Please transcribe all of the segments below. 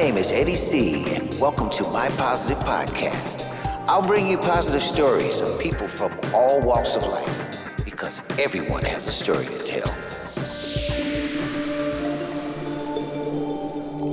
name is Eddie C, and welcome to My Positive Podcast. I'll bring you positive stories of people from all walks of life, because everyone has a story to tell.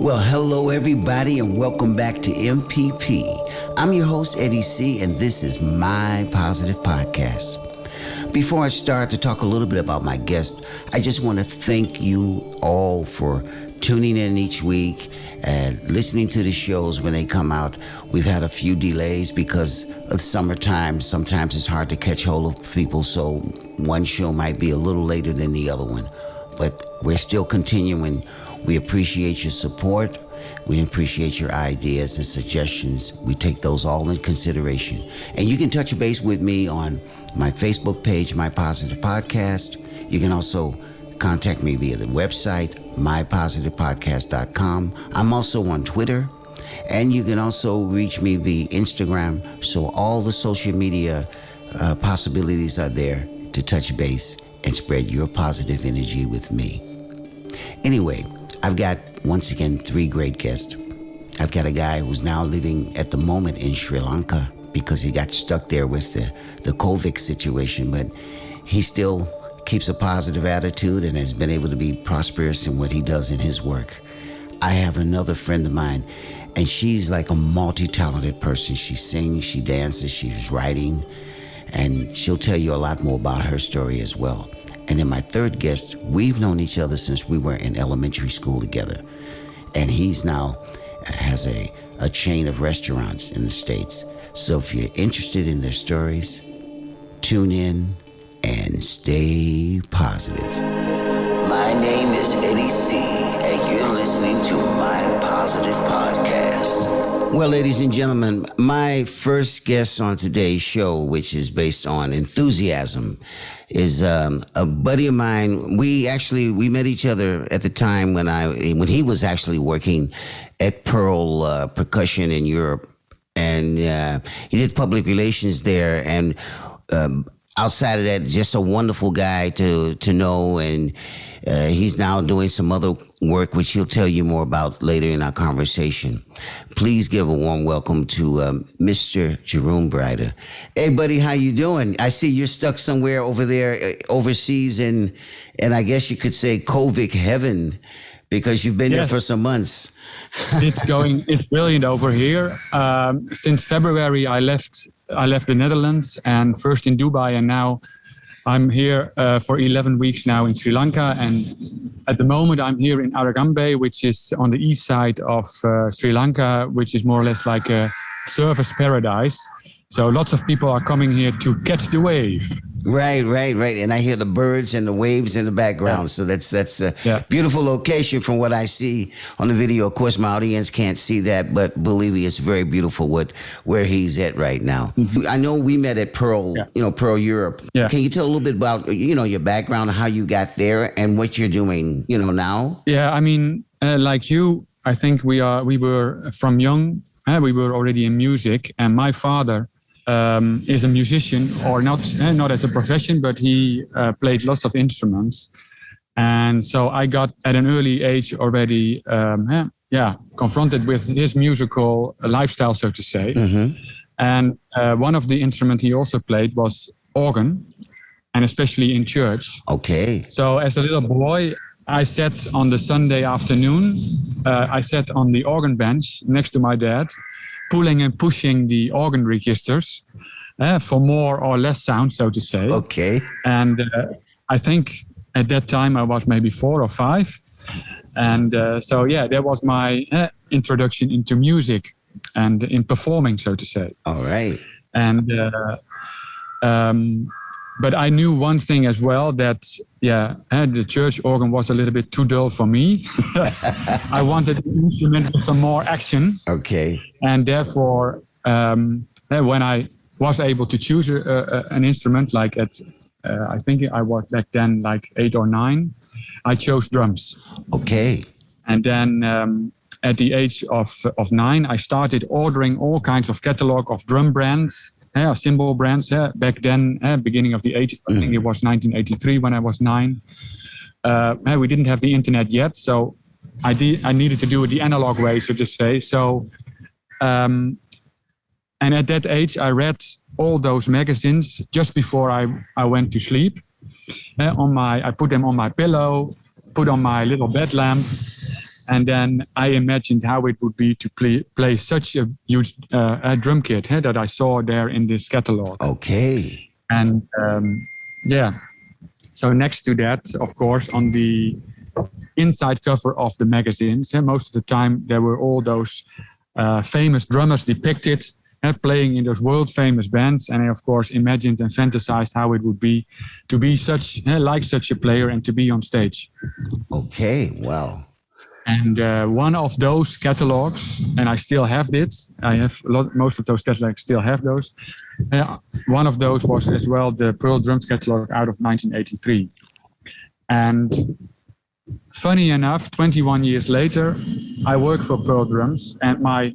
Well, hello everybody, and welcome back to MPP. I'm your host, Eddie C, and this is My Positive Podcast. Before I start to talk a little bit about my guest, I just want to thank you all for tuning in each week and listening to the shows when they come out. We've had a few delays because of summertime. Sometimes it's hard to catch hold of people, so one show might be a little later than the other one. But we're still continuing. We appreciate your support. We appreciate your ideas and suggestions. We take those all in consideration. And you can touch base with me on my Facebook page, My Positive Podcast. You can also contact me via the website, mypositivepodcast.com. I'm also on Twitter, and you can also reach me via Instagram. So all the social media possibilities are there to touch base and spread your positive energy with me. Anyway, I've got, once again, 3 great guests. I've got a guy who's now living at the moment in Sri Lanka because he got stuck there with the COVID situation, but he still keeps a positive attitude and has been able to be prosperous in what he does in his work. I have another friend of mine, and she's like a multi-talented person. She sings, she dances, she's writing, and she'll tell you a lot more about her story as well. And then my third guest, we've known each other since we were in elementary school together. And he's now has a chain of restaurants in the States. So if you're interested in their stories, tune in and stay positive. My name is Eddie C, and you're listening to My Positive Podcast. Well, ladies and gentlemen, my first guest on today's show, which is based on enthusiasm, is a buddy of mine. We met each other at the time when he was actually working at Pearl Percussion in Europe, and he did public relations there. And outside of that, just a wonderful guy to know, and he's now doing some other work, which he'll tell you more about later in our conversation. Please give a warm welcome to Mr. Jeroen Breider. Hey, buddy, how you doing? I see you're stuck somewhere over there overseas, and I guess you could say COVID heaven, because you've been there for some months. It's brilliant over here. Since February, I left the Netherlands, and first in Dubai, and now I'm here for 11 weeks now in Sri Lanka. And at the moment, I'm here in Aragambe, which is on the east side of Sri Lanka, which is more or less like a surfers paradise. So lots of people are coming here to catch the wave. Right. And I hear the birds and the waves in the background. Yeah. So that's a beautiful location from what I see on the video. Of course, my audience can't see that, but believe me, it's very beautiful where he's at right now. Mm-hmm. I know we met at Pearl, Pearl Europe. Yeah. Can you tell a little bit about, your background, how you got there and what you're doing, now? Yeah, I mean, like you, I think we were from young, we were already in music, and my father is a musician, or not as a profession, but he played lots of instruments. And so I got at an early age already confronted with his musical lifestyle, so to say. Mm-hmm. And one of the instruments he also played was organ, and especially in church. Okay. So as a little boy, I sat on the Sunday afternoon, I sat on the organ bench next to my dad, pulling and pushing the organ registers for more or less sound, so to say. Okay. And I think at that time I was maybe 4 or 5. And that was my introduction into music and in performing, so to say. All right. And but I knew one thing as well, that the church organ was a little bit too dull for me. I wanted an instrument with some more action. Okay. And therefore, when I was able to choose an instrument, like I think I was back then like 8 or 9, I chose drums. Okay. And then at the age of 9, I started ordering all kinds of catalog of drum brands, cymbal brands. Back then, beginning of the 80s, I think it was 1983 when I was 9. We didn't have the internet yet, so I needed to do it the analog way, so to say. So, and at that age, I read all those magazines just before I went to sleep. I put them on my pillow, put on my little bed lamp, and then I imagined how it would be to play such a huge drum kit that I saw there in this catalog. Okay. And so next to that, of course, on the inside cover of the magazines, most of the time there were all those famous drummers depicted playing in those world famous bands, and I of course imagined and fantasized how it would be to be such a player and to be on stage. Okay, wow. And one of those catalogs, and I still have this. I have most of those catalogs. Still have those. One of those was as well the Pearl Drums catalog out of 1983. And funny enough, 21 years later, I work for Pearl Drums, and my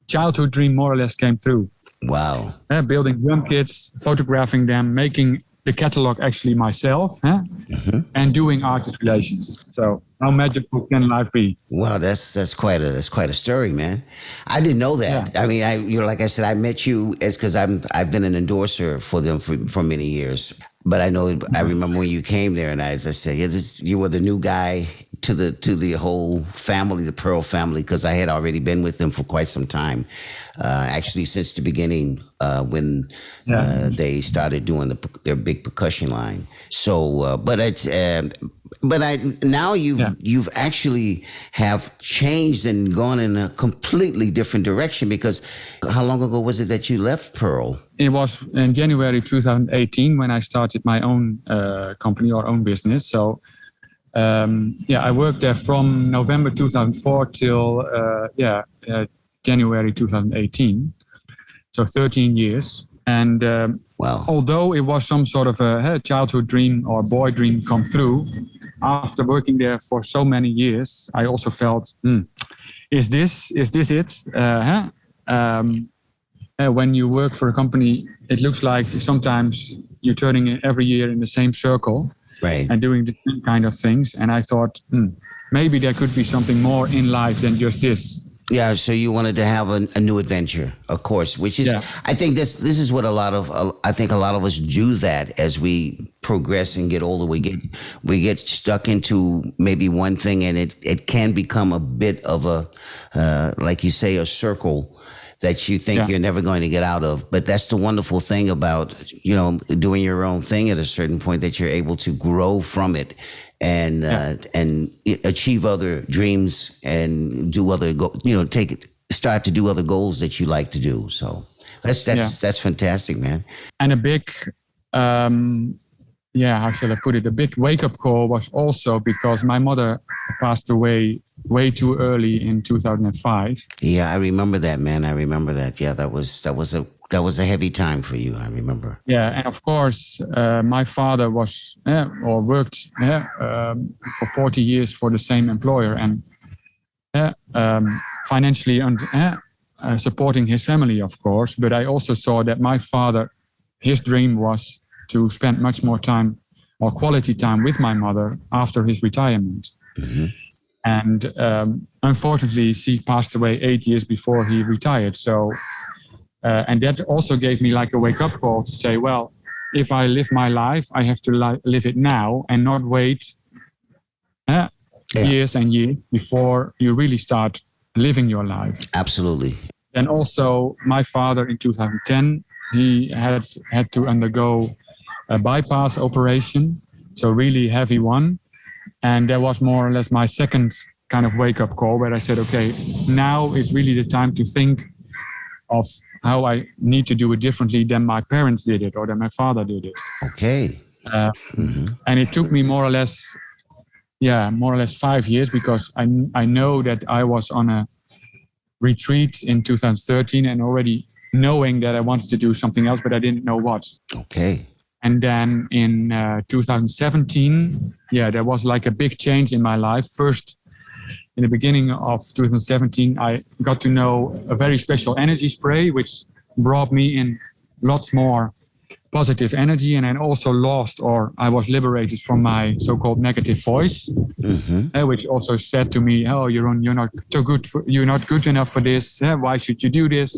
childhood dream more or less came through. Wow. Building drum kits, photographing them, making the catalog actually myself, and doing artist relations. So how magical can life be? Wow, that's quite a story, man. I didn't know that. Yeah. I mean, like I said, I met you as because I've been an endorser for them for many years. But I remember when you came there, and I said, you were the new guy to the whole family, the Pearl family, because I had already been with them for quite some time, actually since the beginning when they started doing their big percussion line. So, now you've actually have changed and gone in a completely different direction, because how long ago was it that you left Pearl? It was in January 2018 when I started my own company or own business. So, I worked there from November 2004 till January 2018. So 13 years. And wow. Although it was some sort of a childhood dream or boy dream come through, after working there for so many years, I also felt, is this it? When you work for a company, it looks like sometimes you're turning every year in the same circle, right, and doing the same kind of things. And I thought, maybe there could be something more in life than just this. Yeah, so you wanted to have a new adventure, of course, which is, I think this is what a lot of us do, that as we progress and get older, we get stuck into maybe one thing, and it can become a bit of a, like you say, a circle that you think you're never going to get out of. But that's the wonderful thing about, doing your own thing at a certain point, that you're able to grow from it and achieve other dreams and do other start to do other goals that you like to do. So that's fantastic, man. And a big how shall I put it? A big wake-up call was also because my mother passed away way too early in 2005. Yeah, I remember that, man. I remember that. Yeah, that was a heavy time for you, I remember. Yeah, and of course, my father was worked for 40 years for the same employer, and financially supporting his family, of course. But I also saw that my father, his dream was to spend much more time or quality time with my mother after his retirement. Mm-hmm. And unfortunately, she passed away 8 years before he retired. So, and that also gave me like a wake-up call to say, well, if I live my life, I have to live it now and not wait years and years before you really start living your life. Absolutely. And also, my father in 2010, he had to undergo a bypass operation, so really heavy one. And that was more or less my second kind of wake-up call, where I said, okay, now is really the time to think of how I need to do it differently than my parents did it or than my father did it. Okay. And it took me more or less 5 years, because I know that I was on a retreat in 2013 and already knowing that I wanted to do something else, but I didn't know what. Okay. And then in 2017, there was like a big change in my life. First, in the beginning of 2017, I got to know a very special energy spray, which brought me in lots more positive energy, and I also lost, or I was liberated from my so-called negative voice, which also said to me, "Oh, Jeroen, you're not so good. You're not good enough for this. Why should you do this?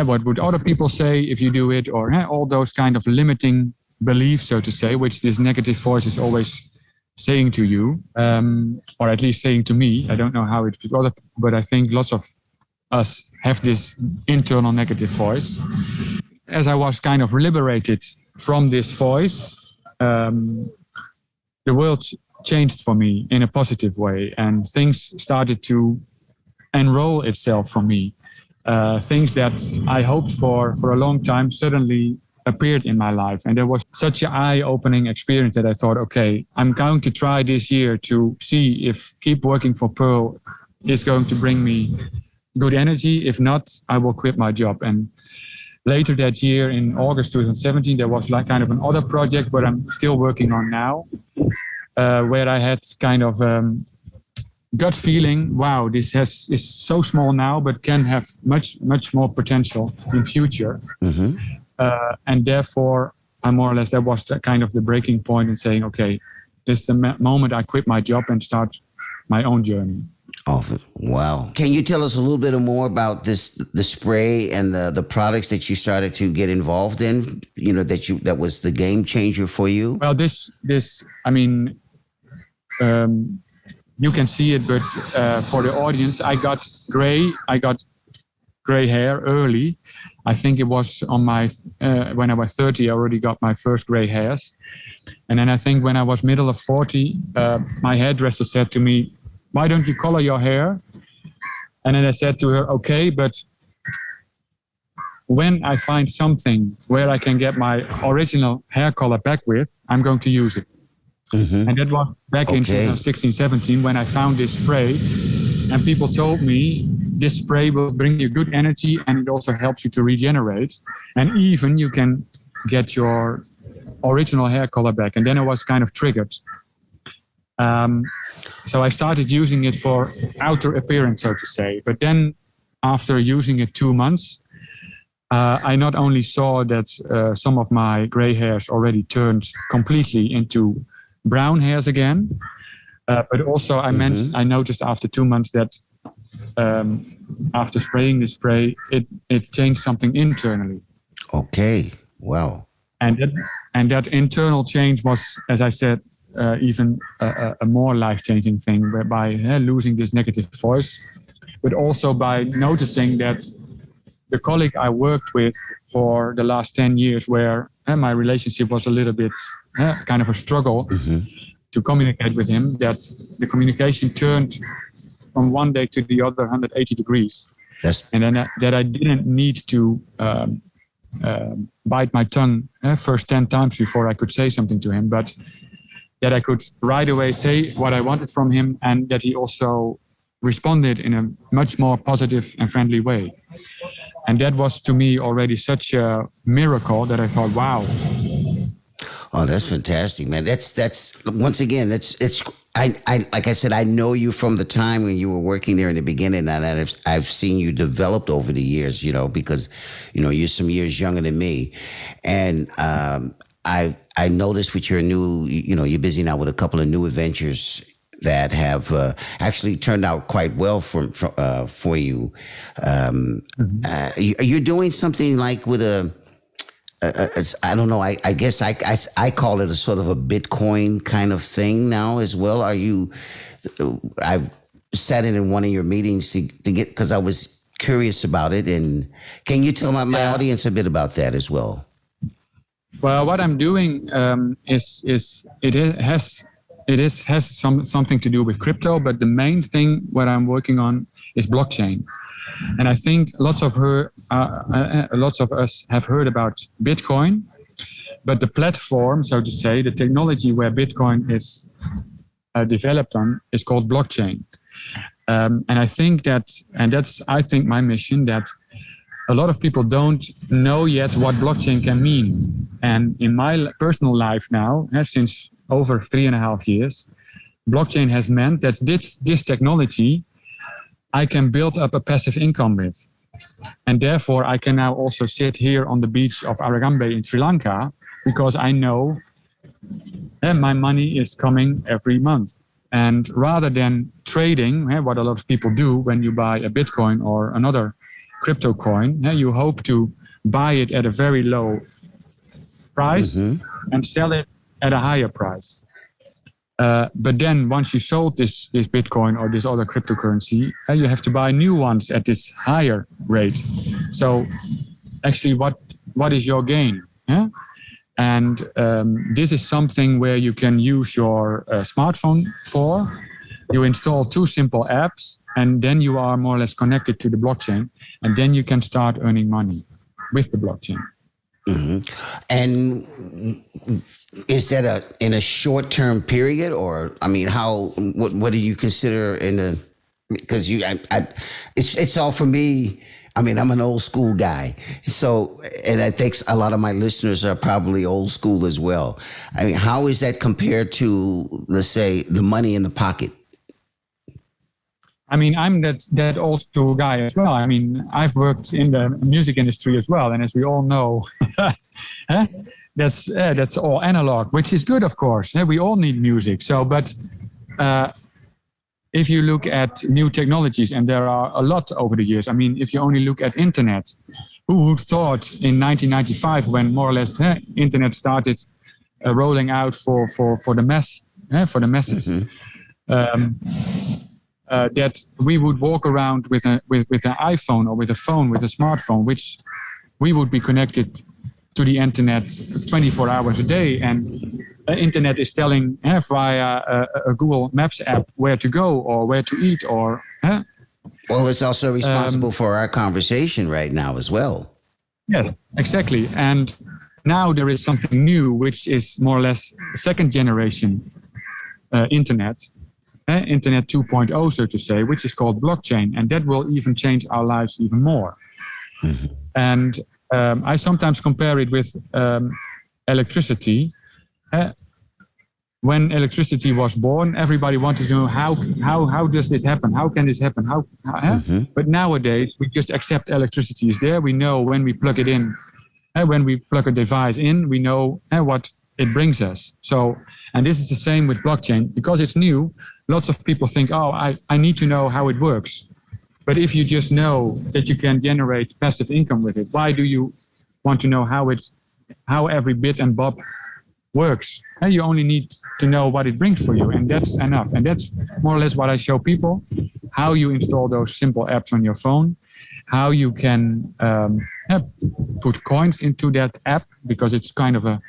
What would other people say if you do it?" Or all those kind of limiting beliefs, so to say, which this negative voice is always saying to you, or at least saying to me. I don't know how it's with other, but I think lots of us have this internal negative voice. As I was kind of liberated from this voice, the world changed for me in a positive way, and things started to enroll itself for me. Things that I hoped for a long time suddenly appeared in my life. And there was such an eye-opening experience that I thought, okay, I'm going to try this year to see if keep working for Pearl is going to bring me good energy. If not, I will quit my job. And later that year, in August 2017, there was like kind of another project where I'm still working on now, where I had kind of gut feeling, wow, this is so small now, but can have much more potential in future. And therefore, I more or less, that was kind of the breaking point in saying, okay, this is the moment I quit my job and start my own journey. Oh, wow. Can you tell us a little bit more about the spray and the products that you started to get involved in, that was the game changer for you? Well, this I mean, you can see it, but for the audience, I got gray hair early. I think it was on my, when I was 30, I already got my first gray hairs. And then I think when I was middle of 40, my hairdresser said to me, "Why don't you color your hair?" And then I said to her, "Okay, but when I find something where I can get my original hair color back with, I'm going to use it." And that was back in 2016, 17, when I found this spray. And people told me this spray will bring you good energy, and it also helps you to regenerate. And even you can get your original hair color back. And then I was kind of triggered. So I started using it for outer appearance, so to say. But then after using it 2 months, I not only saw that some of my gray hairs already turned completely into brown hairs again, but also I noticed after 2 months that after spraying the spray, it changed something internally. Okay, wow. And that internal change was, as I said, even a more life-changing thing, by losing this negative voice, but also by noticing that the colleague I worked with for the last 10 years, where my relationship was a little bit kind of a struggle to communicate with him, that the communication turned from one day to the other 180 degrees. And then that I didn't need to bite my tongue first 10 times before I could say something to him, but that I could right away say what I wanted from him, and that he also responded in a much more positive and friendly way. And that was to me already such a miracle that I thought, wow. Oh, that's fantastic, man. That's once again, I like I said, I know you from the time when you were working there in the beginning, and I've seen you developed over the years, because, you're some years younger than me. And I noticed with your new, you're busy now with a couple of new adventures that have actually turned out quite well for you. You're doing something like with I don't know, I guess I call it a sort of a Bitcoin kind of thing now as well. Are you, I've sat in one of your meetings to get, because I was curious about it. And can you tell my audience a bit about that as well? Well, what I'm doing has something to do with crypto, but the main thing what I'm working on is blockchain. And I think lots of us have heard about Bitcoin, but the platform, so to say, the technology where Bitcoin is developed on is called blockchain. And I think that's my mission, that a lot of people don't know yet what blockchain can mean. And in my personal life now, since over 3.5 years, blockchain has meant that this technology I can build up a passive income with. And therefore, I can now also sit here on the beach of Aragambe in Sri Lanka because I know my money is coming every month. And rather than trading, what a lot of people do when you buy a Bitcoin or another crypto coin, you hope to buy it at a very low price and sell it at a higher price. But then once you sold this Bitcoin or this other cryptocurrency, you have to buy new ones at this higher rate. So actually, what is your gain? And this is something where you can use your smartphone for. You install 2 simple apps, and then you are more or less connected to the blockchain, and then you can start earning money with the blockchain. And is that in a short-term period, or I mean, what do you consider because it's all for me. I mean, I'm an old school guy, and I think a lot of my listeners are probably old school as well. I mean, how is that compared to, let's say, the money in the pocket? I mean, I'm that old school guy as well. I mean, I've worked in the music industry as well, and as we all know, that's all analog, which is good, of course. We all need music. But if you look at new technologies, and there are a lot over the years. I mean, if you only look at internet, who would thought in 1995, when more or less internet started rolling out for the masses, that we would walk around with an iPhone or with a phone, with a smartphone, which we would be connected to the internet 24 hours a day, and the internet is telling via a Google Maps app where to go or where to eat or. Well, it's also responsible for our conversation right now as well. Yeah, exactly. And now there is something new, which is more or less second generation internet. Internet 2.0, so to say, which is called blockchain, and that will even change our lives even more. And I sometimes compare it with electricity. When electricity was born, everybody wanted to know how does it happen? How can this happen? But nowadays we just accept electricity is there. We know when we plug it in, when we plug a device in, we know what it brings us. So, and this is the same with blockchain because it's new. Lots of people think, I need to know how it works. But if you just know that you can generate passive income with it, why do you want to know how every bit and bob works? You only need to know what it brings for you, and that's enough. And that's more or less what I show people, how you install those simple apps on your phone, how you can put coins into that app because it's kind of a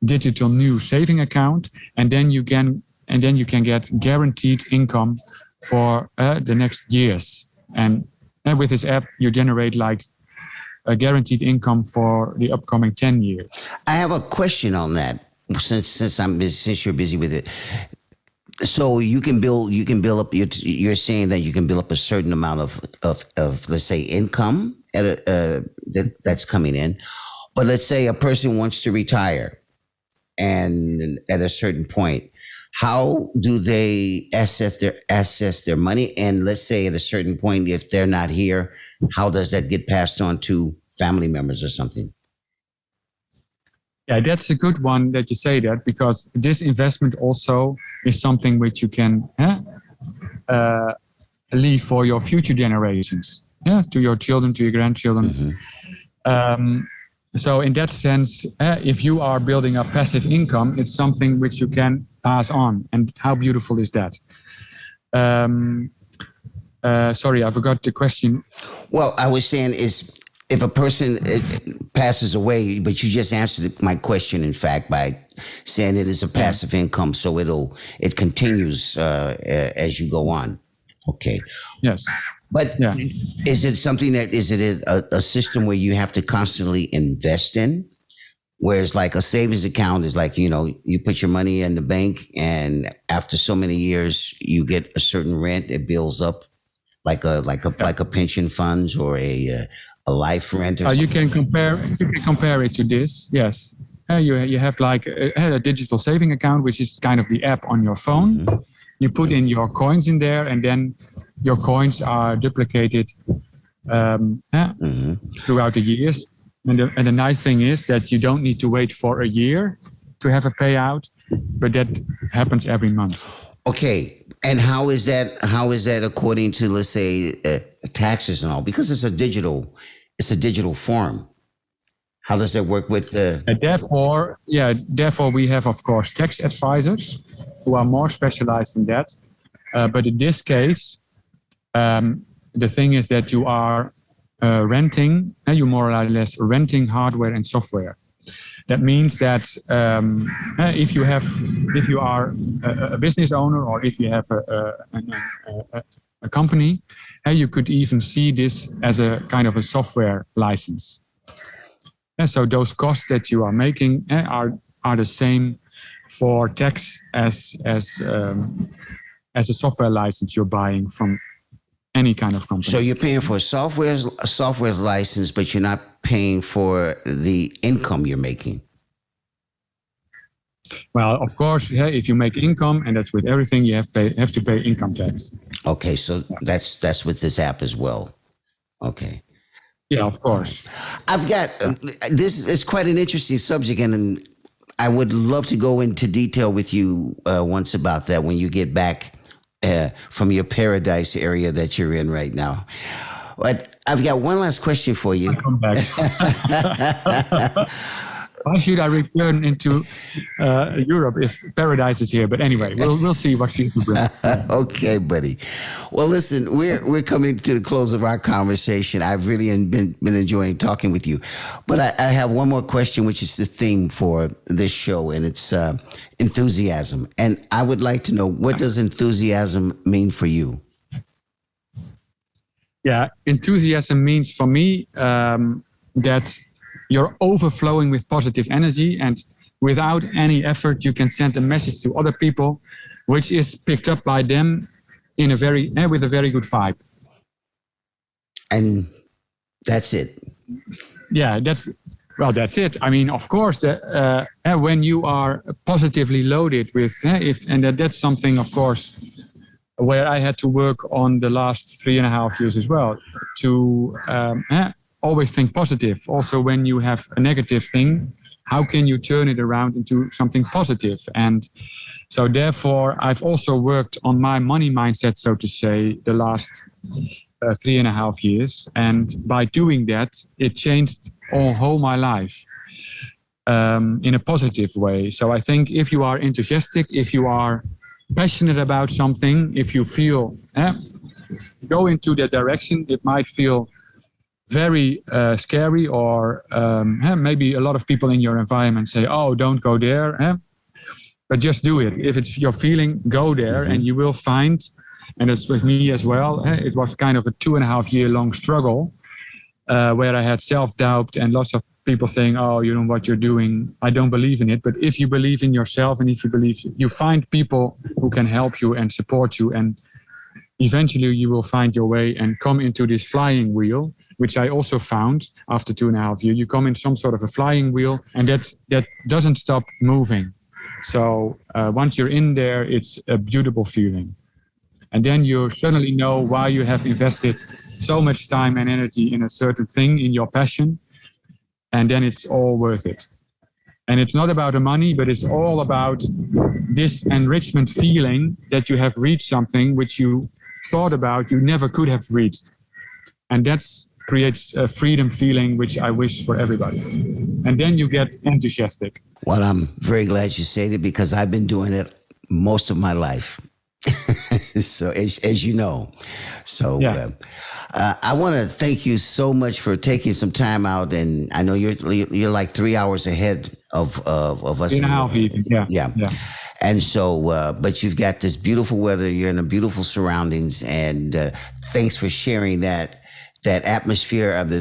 digital new saving account, and then you can get guaranteed income for the next years. And with this app, you generate like a guaranteed income for the upcoming 10 years. I have a question on that. Since you're busy with it, so you can build up. You're saying that you can build up a certain amount of let's say income that's coming in, but let's say a person wants to retire, and at a certain point, how do they assess their money? And let's say at a certain point, if they're not here, how does that get passed on to family members or something? Yeah, that's a good one that you say that, because this investment also is something which you can leave for your future generations, to your children, to your grandchildren. So in that sense, if you are building up passive income, it's something which you can pass on. And how beautiful is that? Sorry, I forgot the question. Well, I was saying is, if a person passes away, but you just answered my question, in fact, by saying it is a passive income, so it continues as you go on. Okay. Yes. But is it something is it a system where you have to constantly invest in? Whereas like a savings account is like, you put your money in the bank, and after so many years, you get a certain rent. It builds up like a pension funds or a life rent. Or you can compare it to this. Yes. You have like a digital saving account, which is kind of the app on your phone. You put in your coins in there, and then your coins are duplicated throughout the years. And the nice thing is that you don't need to wait for a year to have a payout, but that happens every month. Okay, and how is that? How is that according to, let's say, taxes and all? Because it's a digital form. How does that work with the? Therefore, we have, of course, tax advisors who are more specialized in that. But in this case, the thing is that you are renting. You more or less renting hardware and software. That means that if you are a business owner, or if you have a company, you could even see this as a kind of a software license. And so those costs that you are making are the same for tax as a software license you're buying from any kind of company. So you're paying for a software license, but you're not paying for the income you're making. Well, of course, if you make income, and that's with everything, you have to pay income tax. Okay, so that's with this app as well. Okay. Yeah, of course. I've got this is quite an interesting subject, and I would love to go into detail with you once about that when you get back from your paradise area that you're in right now. But I've got one last question for you. I'll come back. Why should I return into Europe if paradise is here? But anyway, we'll see what future brings. Okay, buddy. Well, listen, we're coming to the close of our conversation. I've really been enjoying talking with you. But I have one more question, which is the theme for this show, and it's enthusiasm. And I would like to know, what does enthusiasm mean for you? Yeah, enthusiasm means for me that you're overflowing with positive energy, and without any effort, you can send a message to other people, which is picked up by them in with a very good vibe. And that's it. Yeah, that's it. I mean, of course, when you are positively loaded with, that's something, of course, where I had to work on the last 3.5 years as well, to always think positive. Also, when you have a negative thing, how can you turn it around into something positive? And so therefore, I've also worked on my money mindset, so to say, the last 3.5 years. And by doing that, it changed whole my life in a positive way. So I think if you are enthusiastic, if you are passionate about something, if you feel, go into that direction, it might feel very scary, or maybe a lot of people in your environment say, oh, don't go there. But just do it. If it's your feeling, go there, and you will find, and it's with me as well, it was kind of a 2.5 year long struggle where I had self-doubt and lots of people saying, oh, you know what you're doing, I don't believe in it. But if you believe in yourself, and if you believe, you find people who can help you and support you, and eventually you will find your way and come into this flying wheel, which I also found after 2.5 years. You come in some sort of a flying wheel, and that doesn't stop moving. So once you're in there, it's a beautiful feeling. And then you suddenly know why you have invested so much time and energy in a certain thing, in your passion, and then it's all worth it. And it's not about the money, but it's all about this enrichment feeling that you have reached something which you thought about you never could have reached. And that creates a freedom feeling, which I wish for everybody. And then you get enthusiastic. Well, I'm very glad you say that, because I've been doing it most of my life. So as you know, so yeah. I want to thank you so much for taking some time out. And I know you're like 3 hours ahead of us. 3.5 even. Yeah. And so, but you've got this beautiful weather. You're in a beautiful surroundings, and thanks for sharing that atmosphere of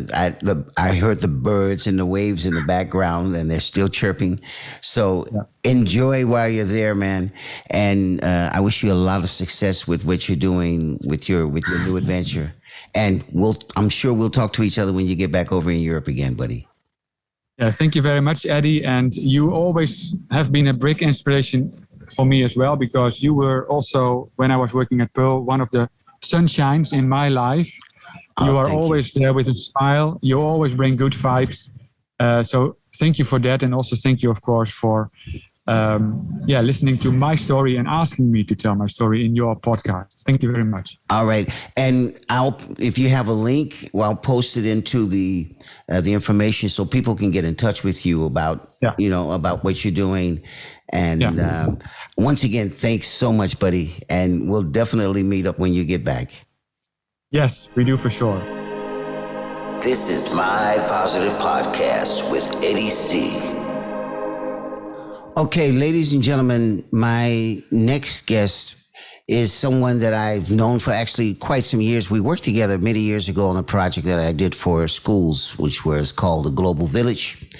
I heard the birds and the waves in the background, and they're still chirping. So enjoy while you're there, man. And I wish you a lot of success with what you're doing with your new adventure. And I'm sure we'll talk to each other when you get back over in Europe again, buddy. Yeah, thank you very much, Eddie. And you always have been a big inspiration for me as well, because you were also, when I was working at Pearl, one of the sunshines in my life. You are thank you. always there with a smile. You always bring good vibes. So thank you for that. And also thank you, of course, for listening to my story and asking me to tell my story in your podcast. Thank you very much. All right. And if you have a link, I'll post it into the information so people can get in touch with you about, about what you're doing. And once again, thanks so much, buddy. And we'll definitely meet up when you get back. Yes, we do for sure. This is My Positive Podcast with Eddie C. Okay, ladies and gentlemen, my next guest is someone that I've known for actually quite some years. We worked together many years ago on a project that I did for schools, which was called the Global Village.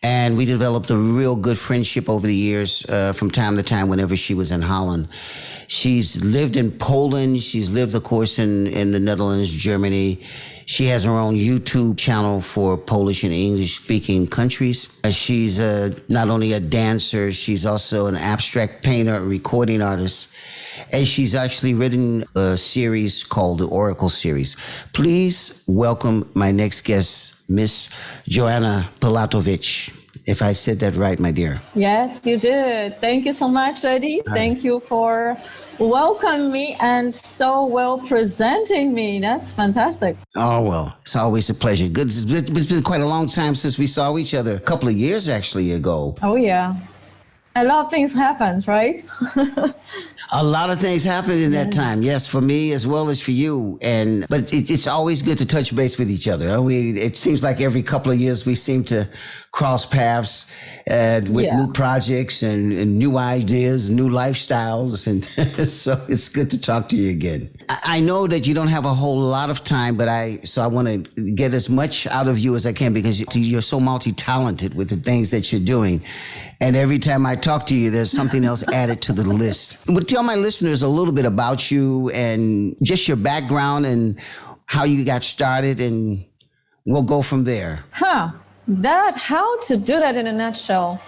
And we developed a real good friendship over the years, from time to time whenever she was in Holland. She's lived in Poland. She's lived, of course, in the Netherlands, Germany. She has her own YouTube channel for Polish and English-speaking countries. She's not only a dancer, she's also an abstract painter, a recording artist. And she's actually written a series called the Oracle Series. Please welcome my next guest, Miss Joanna Pilatowicz. If I said that right, my dear. Yes, you did. Thank you so much, Eddie. Hi. Thank you for welcoming me and so well presenting me. That's fantastic. Oh, well, it's always a pleasure. Good. It's been quite a long time since we saw each other. A couple of years, actually, ago. Oh, yeah. A lot of things happened, right? A lot of things happened in that time. Yes, for me as well as for you. But it's always good to touch base with each other. It seems like every couple of years we seem to cross paths with new projects and new ideas, new lifestyles. And so it's good to talk to you again. I know that you don't have a whole lot of time, but I want to get as much out of you as I can because you're so multi-talented with the things that you're doing. And every time I talk to you, there's something else added to the list. But tell my listeners a little bit about you and just your background and how you got started, and we'll go from there. How to do that in a nutshell.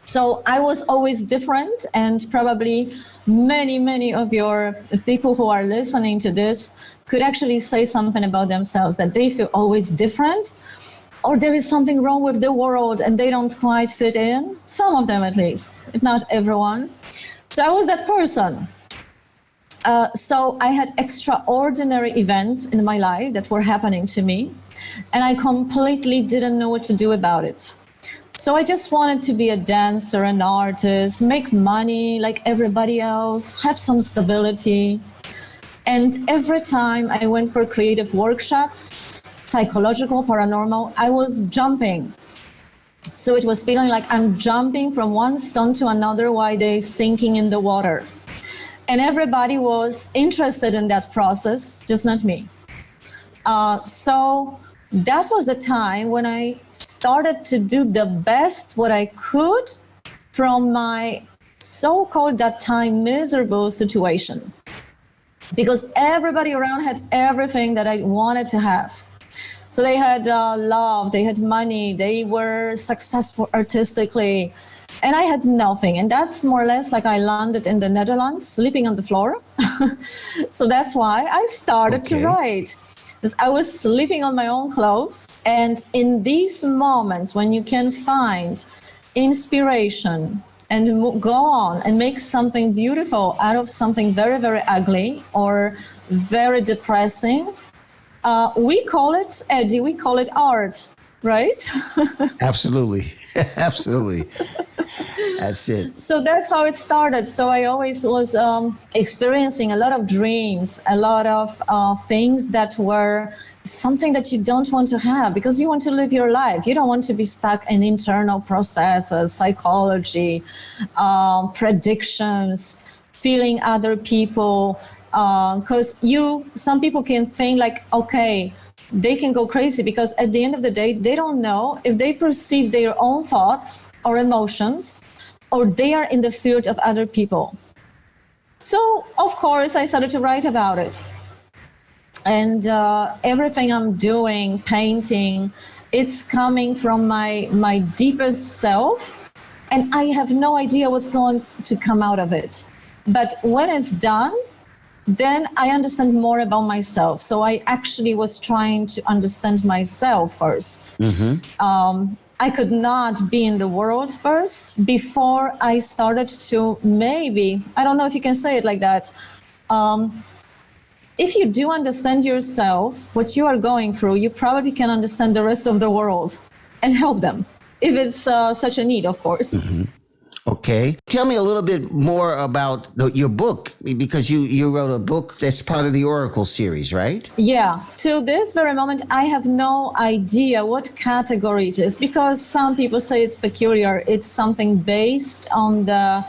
So I was always different, and probably many of your people who are listening to this could actually say something about themselves, that they feel always different, or there is something wrong with the world and they don't quite fit in. Some of them at least, if not everyone. So I was that person. So I had extraordinary events in my life that were happening to me, and I completely didn't know what to do about it. So I just wanted to be a dancer, an artist, make money like everybody else, have some stability. And every time I went for creative workshops, psychological, paranormal, I was jumping. So it was feeling like I'm jumping from one stone to another while they're sinking in the water. And everybody was interested in that process, just not me. So that was the time when I started to do the best what I could from my so-called that time miserable situation. Because everybody around had everything that I wanted to have. So they had love, they had money, they were successful artistically, and I had nothing. And that's more or less like I landed in the Netherlands, sleeping on the floor. So that's why I started to write. Because I was sleeping on my own clothes. And in these moments when you can find inspiration and go on and make something beautiful out of something very ugly or very depressing, we call it, Eddie, we call it art, right? Absolutely. Absolutely. That's it. So that's how it started. So I always was experiencing a lot of dreams, a lot of things that were something that you don't want to have because you want to live your life. You don't want to be stuck in internal processes, psychology, predictions, feeling other people. Because some people can think like, okay, they can go crazy because at the end of the day, they don't know if they perceive their own thoughts or emotions, or they are in the field of other people. So, of course, I started to write about it. And everything I'm doing, painting, it's coming from my deepest self, and I have no idea what's going to come out of it. But when it's done, then I understand more about myself. So I actually was trying to understand myself first. I could not be in the world first before I started to maybe, I don't know if you can say it like that. If you do understand yourself, what you are going through, you probably can understand the rest of the world and help them, if it's such a need, of course. Okay. Tell me a little bit more about your book, because you wrote a book that's part of the Oracle series, right? Yeah. Till this very moment, I have no idea what category it is, because some people say it's peculiar. It's something based on the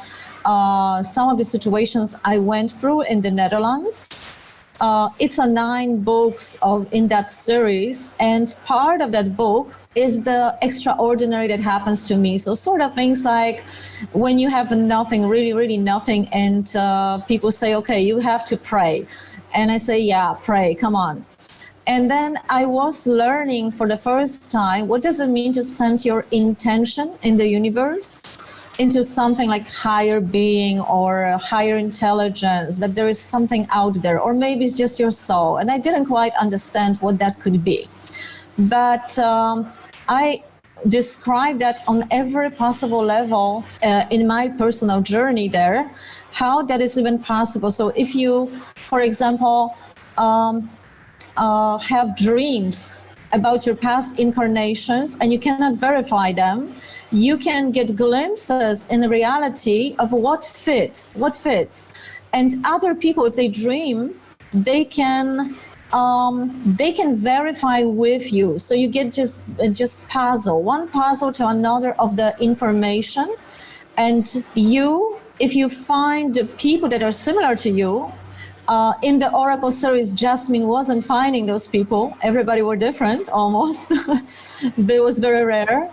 some of the situations I went through in the Netherlands. It's 9 books in that series, and part of that book is the extraordinary that happens to me. So sort of things like when you have nothing, really, really nothing, and people say, okay, you have to pray. And I say, yeah, pray, come on. And then I was learning for the first time, what does it mean to send your intention in the universe into something like higher being or higher intelligence, that there is something out there, or maybe it's just your soul. And I didn't quite understand what that could be. But I describe that on every possible level in my personal journey there, how that is even possible. So if you, for example, have dreams about your past incarnations and you cannot verify them, you can get glimpses in reality of what fits. And other people, if they dream, they can verify with you. So you get just one puzzle to another of the information. And if you find the people that are similar to you, in the Oracle series, Jasmine wasn't finding those people. Everybody were different, almost. It was very rare.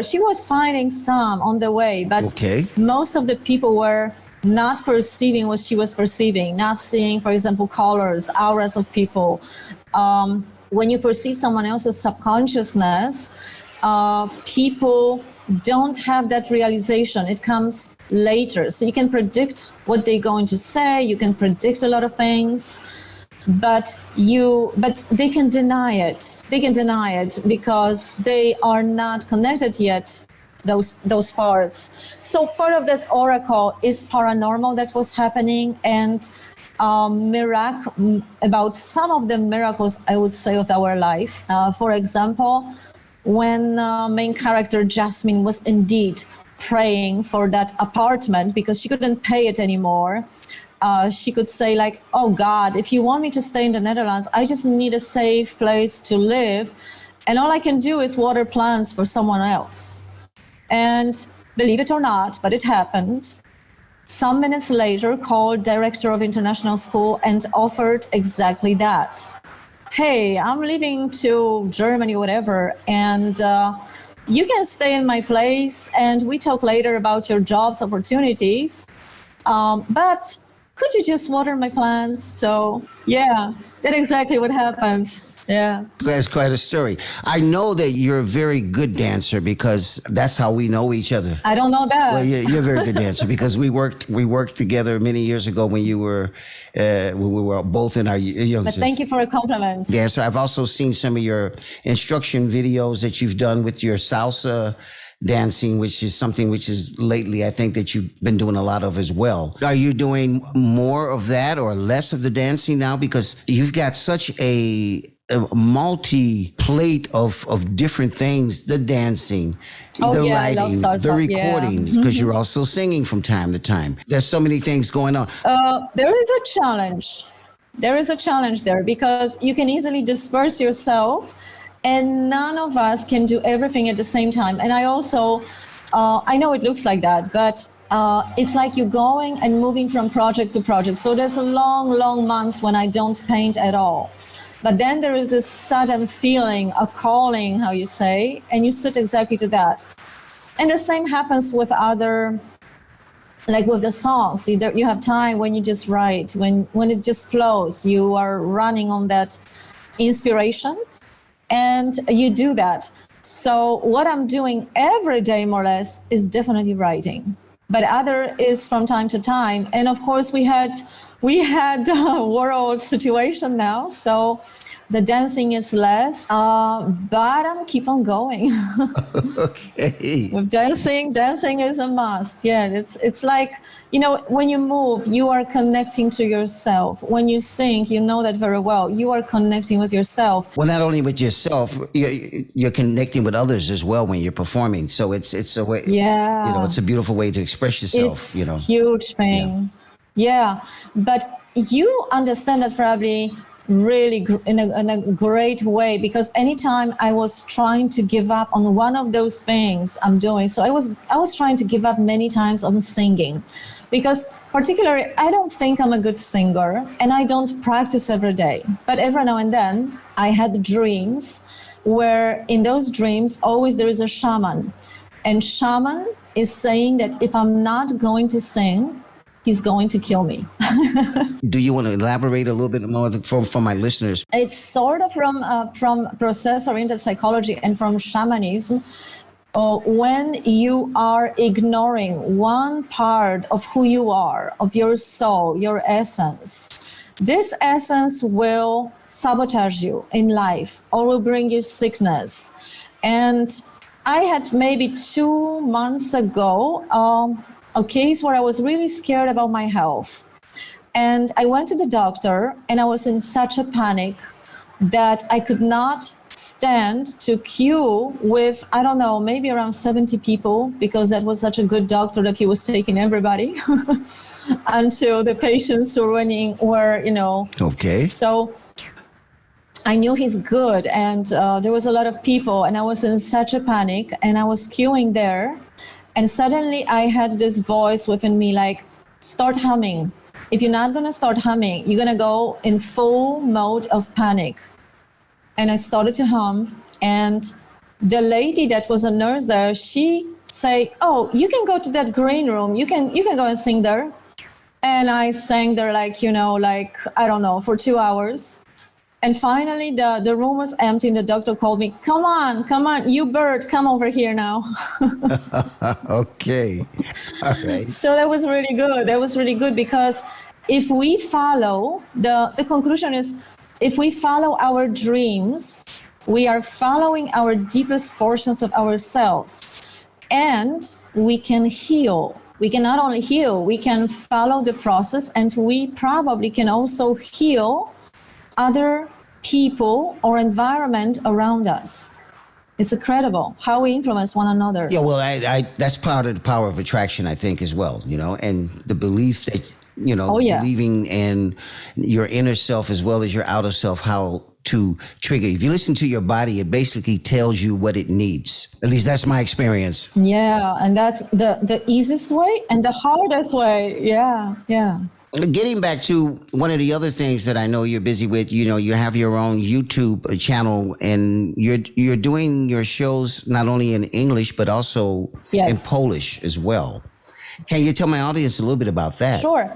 She was finding some on the way, but most of the people were not perceiving what she was perceiving, not seeing, for example, colors, auras of people. When you perceive someone else's subconsciousness, people don't have that realization. It comes later. So you can predict what they're going to say, you can predict a lot of things, but they can deny it. They can deny it because they are not connected yet, those parts. So part of that oracle is paranormal that was happening, and about some of the miracles, I would say, of our life. For example, when main character Jasmine was indeed praying for that apartment because she couldn't pay it anymore. She could say like, oh God, if you want me to stay in the Netherlands, I just need a safe place to live. And all I can do is water plants for someone else. And believe it or not, but it happened. Some minutes later, called director of international school and offered exactly that. Hey, I'm leaving to Germany, whatever, and you can stay in my place and we talk later about your jobs opportunities. But could you just water my plants? So yeah, that's exactly what happened. Yeah. That's quite a story. I know that you're a very good dancer because that's how we know each other. I don't know that. Well, you're a very good dancer because we worked together many years ago when we were both in our youngsters. But thank you for a compliment. Yeah, so I've also seen some of your instruction videos that you've done with your salsa dancing, which is something which is lately I think that you've been doing a lot of as well. Are you doing more of that or less of the dancing now? Because you've got such a multi-plate of different things, the dancing, the writing, the recording, because you're also singing from time to time. There's so many things going on. There is a challenge. There is a challenge there because you can easily disperse yourself and none of us can do everything at the same time. And I also, I know it looks like that, but it's like you're going and moving from project to project. So there's a long months when I don't paint at all. But then there is this sudden feeling, a calling, how you say, and you sit exactly to that. And the same happens with other, like with the songs. You have time when you just write, when it just flows, you are running on that inspiration and you do that. So what I'm doing every day, more or less, is definitely writing. But other is from time to time. And of course, we had we had a world situation now, so the dancing is less, but I'm keep on going. Okay. With dancing is a must. Yeah, it's like, when you move, you are connecting to yourself. When you sing, you know that very well. You are connecting with yourself. Well, not only with yourself, you're connecting with others as well when you're performing. So it's a way, Yeah. it's a beautiful way to express yourself, It's a huge thing. Yeah. But you understand that probably really in a great way, because anytime I was trying to give up on one of those things I'm doing, so I was trying to give up many times on singing, because particularly I don't think I'm a good singer and I don't practice every day, but every now and then I had dreams where in those dreams always there is a shaman, and shaman is saying that if I'm not going to sing, he's going to kill me. Do you want to elaborate a little bit more for my listeners? It's sort of from process-oriented psychology and from shamanism. When you are ignoring one part of who you are, of your soul, your essence, this essence will sabotage you in life or will bring you sickness. And I had maybe 2 months ago a case where I was really scared about my health. And I went to the doctor and I was in such a panic that I could not stand to queue with, I don't know, maybe around 70 people, because that was such a good doctor that he was taking everybody until the patients were, Okay. So I knew he's good, and there was a lot of people, and I was in such a panic, and I was queuing there. And suddenly I had this voice within me like, start humming. If you're not going to start humming, you're going to go in full mode of panic. And I started to hum. And the lady that was a nurse there, she said, oh, you can go to that green room. You can go and sing there. And I sang there I don't know, for 2 hours. And finally, the room was empty, and the doctor called me, come on, you bird, come over here now. Okay. All right. So that was really good. Because if we follow, the conclusion is, if we follow our dreams, we are following our deepest portions of ourselves, and we can heal. We can not only heal, we can follow the process, and we probably can also heal other people or environment around us. It's incredible how we influence one another. Yeah, well, I that's part of the power of attraction, I think, as well, and the belief that, believing in your inner self as well as your outer self, how to trigger. If you listen to your body, it basically tells you what it needs. At least that's my experience. Yeah, and that's the easiest way and the hardest way. Yeah. Getting back to one of the other things that I know you're busy with, you have your own YouTube channel, and you're doing your shows not only in English but also in Polish as well. Can you tell my audience a little bit about that? Sure.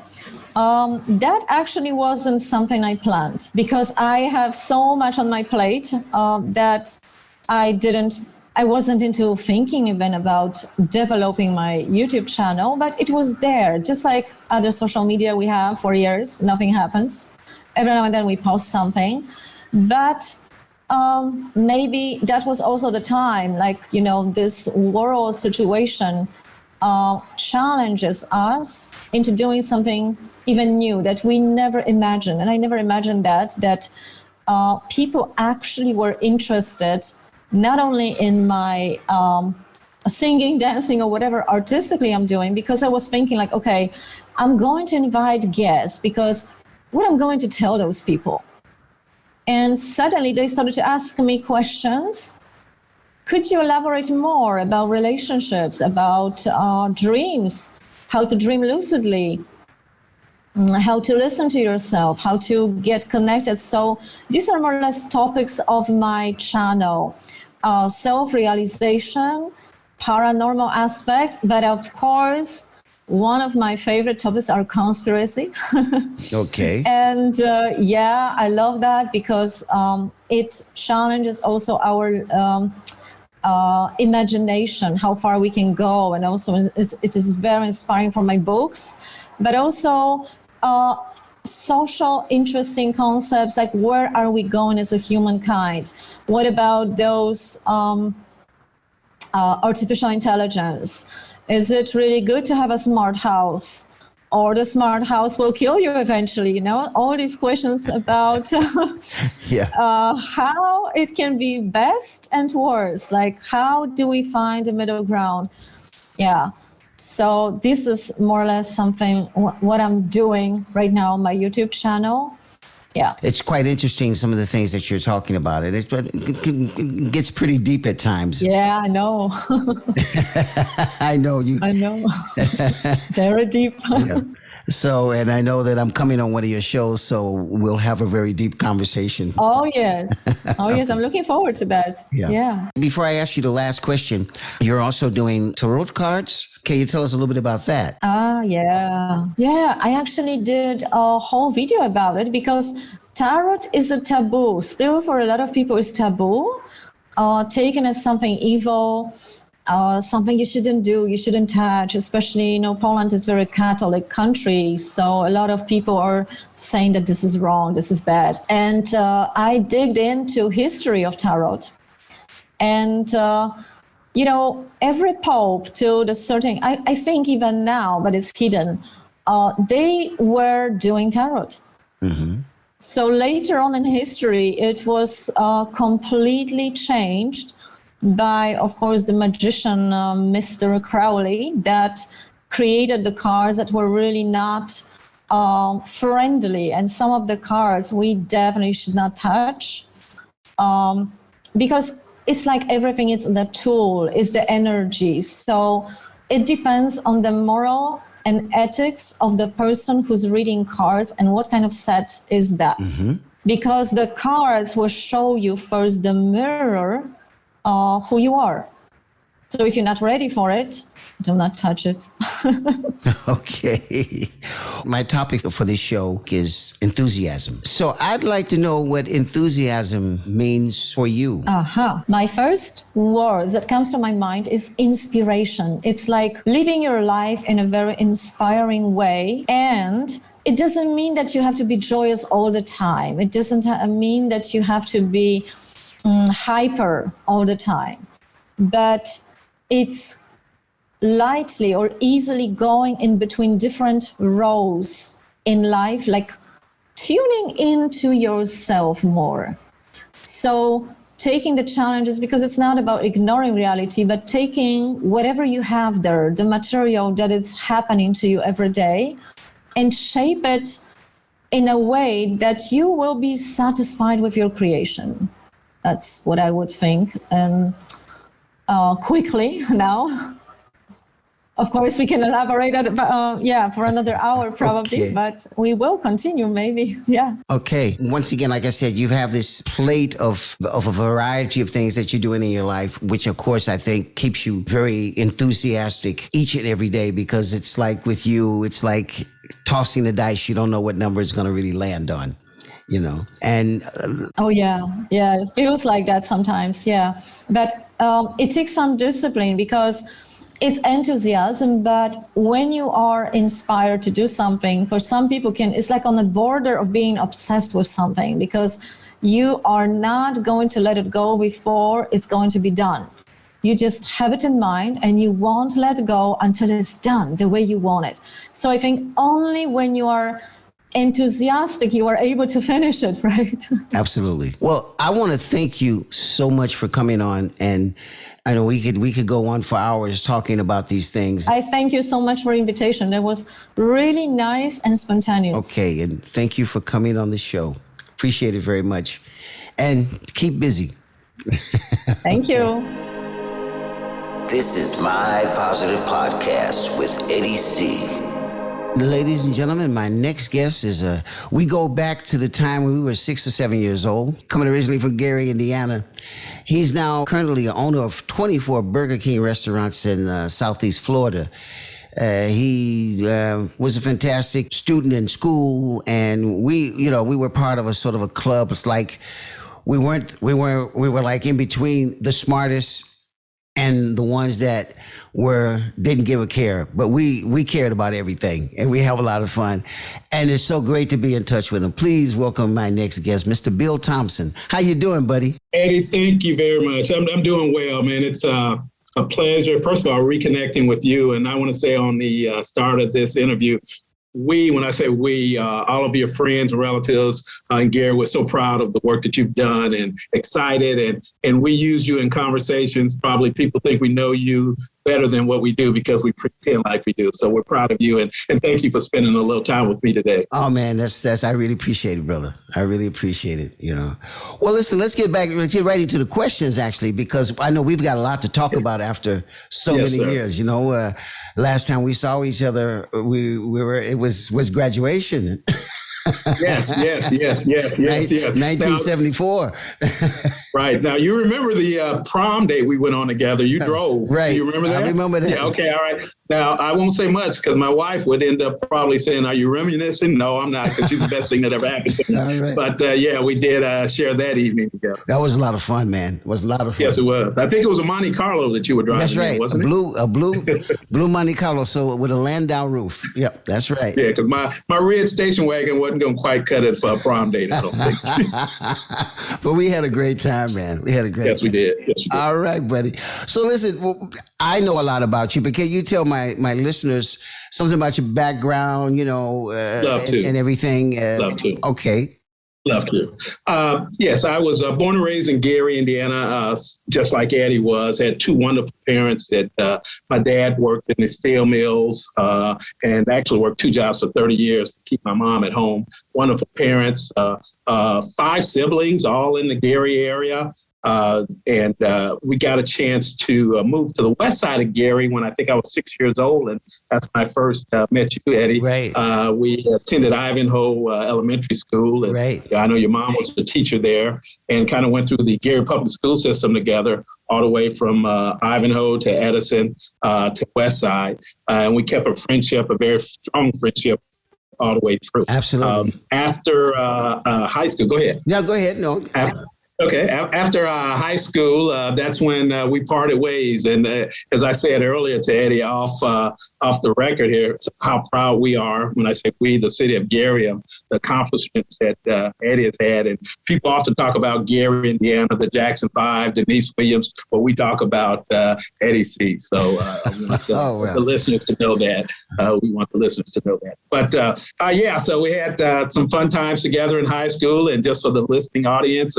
That actually wasn't something I planned, because I have so much on my plate that I wasn't into thinking even about developing my YouTube channel, but it was there, just like other social media we have for years. Nothing happens. Every now and then we post something, but maybe that was also the time, this world situation challenges us into doing something even new that we never imagined. And I never imagined that people actually were interested not only in my singing, dancing, or whatever artistically I'm doing, because I was thinking okay, I'm going to invite guests, because what I'm going to tell those people? And suddenly they started to ask me questions. Could you elaborate more about relationships, about dreams, how to dream lucidly, how to listen to yourself, how to get connected? So these are more or less topics of my channel. Self-realization, paranormal aspect, but of course, one of my favorite topics are conspiracy. Okay. And I love that, because it challenges also our imagination, how far we can go. And also it is very inspiring for my books, but also social interesting concepts like where are we going as a humankind? What about those artificial intelligence? Is it really good to have a smart house? Or the smart house will kill you eventually, all these questions about how it can be best and worse. Like, how do we find a middle ground? Yeah. So this is more or less something, what I'm doing right now on my YouTube channel. Yeah. It's quite interesting, some of the things that you're talking about. It gets pretty deep at times. Yeah, I know. I know you. I know. Very deep. Yeah. So, and I know that I'm coming on one of your shows, so we'll have a very deep conversation. Oh, yes. Yes. I'm looking forward to that. Yeah. Before I ask you the last question, you're also doing tarot cards. Can you tell us a little bit about that? Yeah. Yeah, I actually did a whole video about it because tarot is a taboo. Still, for a lot of people, it's taboo, taken as something evil, something you shouldn't do, you shouldn't touch, especially, Poland is a very Catholic country. So a lot of people are saying that this is wrong, this is bad. And I digged into history of tarot. And every pope to the certain, I think even now, but it's hidden, they were doing tarot. Mm-hmm. So later on in history, it was completely changed by, of course, the magician, Mr. Crowley, that created the cards that were really not friendly. And some of the cards we definitely should not touch because it's like everything, it's the tool, it's the energy. So it depends on the moral and ethics of the person who's reading cards and what kind of set is that. Mm-hmm. Because the cards will show you first the mirror who you are. So if you're not ready for it, do not touch it. Okay. My topic for this show is enthusiasm. So I'd like to know what enthusiasm means for you. My first words that comes to my mind is inspiration. It's like living your life in a very inspiring way. And it doesn't mean that you have to be joyous all the time. It doesn't mean that you have to be hyper all the time. But it's lightly or easily going in between different roles in life, like tuning into yourself more. So taking the challenges, because it's not about ignoring reality, but taking whatever you have there, the material that is happening to you every day, and shape it in a way that you will be satisfied with your creation. That's what I would think. And quickly now. Of course, we can elaborate for another hour probably, okay. But we will continue maybe, yeah. Okay. Once again, like I said, you have this plate of a variety of things that you're doing in your life, which of course I think keeps you very enthusiastic each and every day, because it's like with you, it's like tossing the dice. You don't know what number it's going to really land on. And it feels like that sometimes, yeah. But it takes some discipline because it's enthusiasm, but when you are inspired to do something, for some people it's like on the border of being obsessed with something, because you are not going to let it go before it's going to be done. You just have it in mind and you won't let go until it's done the way you want it. So I think only when you are enthusiastic, you are able to finish it, right? Absolutely. Well, I want to thank you so much for coming on, and I know we could go on for hours talking about these things. I thank you so much for the invitation. That was really nice and spontaneous. Okay, and thank you for coming on the show. Appreciate it very much. And keep busy. Thank you. This is My Positive Podcast with Eddie C. Ladies and gentlemen, my next guest is we go back to the time when we were 6 or 7 years old, coming originally from Gary, Indiana. He's now currently an owner of 24 Burger King restaurants in Southeast Florida. He was a fantastic student in school, and we were part of a sort of a club. It's like we were like in between the smartest and the ones that didn't give a care, but we cared about everything, and we have a lot of fun. And it's so great to be in touch with him. Please welcome my next guest, Mr. Bill Thompson. How you doing, buddy? Eddie, thank you very much. I'm doing well, man. It's a pleasure, first of all, reconnecting with you. And I want to say on the start of this interview, when I say we, all of your friends and relatives and Gary, we're so proud of the work that you've done and excited. And we use you in conversations. Probably people think we know you better than what we do because we pretend like we do. So we're proud of you. And thank you for spending a little time with me today. Oh, man, that's I really appreciate it, brother. I really appreciate it, you know. Well, listen, let's get right into the questions, actually, because I know we've got a lot to talk about after so many years, you know. Last time we saw each other, it was graduation. Yes. 1974. Right. Now, you remember the prom date we went on together. You drove. Right. Do you remember that? I remember that. Yeah, okay. All right. Now, I won't say much because my wife would end up probably saying, are you reminiscing? No, I'm not, because she's the best thing that ever happened to me. Right. But yeah, we did share that evening together. That was a lot of fun, man. It was a lot of fun. Yes, it was. I think it was a Monte Carlo that you were driving. That's right. Wasn't it? A blue Monte Carlo, so with a Landau roof. Yep, that's right. Yeah, because my red station wagon wasn't going to quite cut it for a prom date, I don't think. But we had a great time, man. We had a great time. Yes, we did. All right, buddy. So listen, I know a lot about you, but can you tell my listeners something about your background, you know, and everything? Love to. Okay. Love to. Yes, I was born and raised in Gary, Indiana, just like Eddie was. Had two wonderful parents. That my dad worked in the steel mills and actually worked two jobs for 30 years to keep my mom at home. Wonderful parents, 5 siblings, all in the Gary area. And we got a chance to move to the west side of Gary when I think I was 6 years old. And that's when I first met you, Eddie. Right. We attended Ivanhoe Elementary School. And right. I know your mom was a teacher there, and kind of went through the Gary public school system together, all the way from Ivanhoe to Edison to West Side. And we kept a very strong friendship all the way through. Absolutely. After high school, go ahead. No, go ahead. No. Okay. After high school, that's when we parted ways. And as I said earlier to Eddie off the record here, how proud we are, when I say we, the city of Gary, of the accomplishments that Eddie has had. And people often talk about Gary, Indiana, the Jackson 5, Denise Williams, but we talk about Eddie C. So I want the listeners to know that. We want the listeners to know that. But yeah, so we had some fun times together in high school. And just for the listening audience,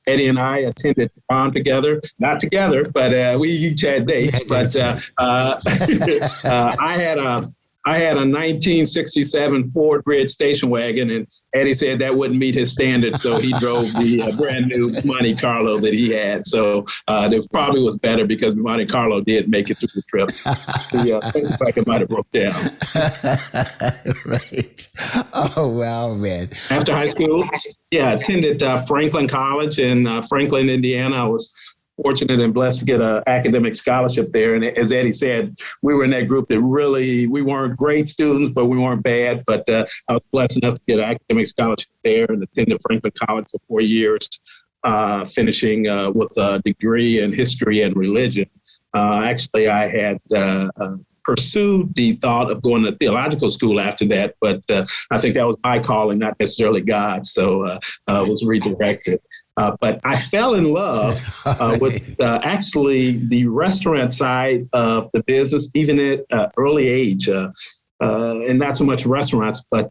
Eddie and I attended prom together, not together, but we each had dates. But I had a 1967 Ford Red station wagon, and Eddie said that wouldn't meet his standards, so he drove the brand new Monte Carlo that he had. So it probably was better because Monte Carlo did make it through the trip. Things like it might have broke down. Right. Oh, wow, man. After high school, attended Franklin College in Franklin, Indiana. I was fortunate and blessed to get an academic scholarship there. And as Eddie said, we were in that group that we weren't great students, but we weren't bad. But I was blessed enough to get an academic scholarship there and attended Franklin College for 4 years, finishing with a degree in history and religion. Actually, I had pursued the thought of going to theological school after that, but I think that was my calling, not necessarily God. So I was redirected. But I fell in love with actually the restaurant side of the business, even at early age. And not so much restaurants, but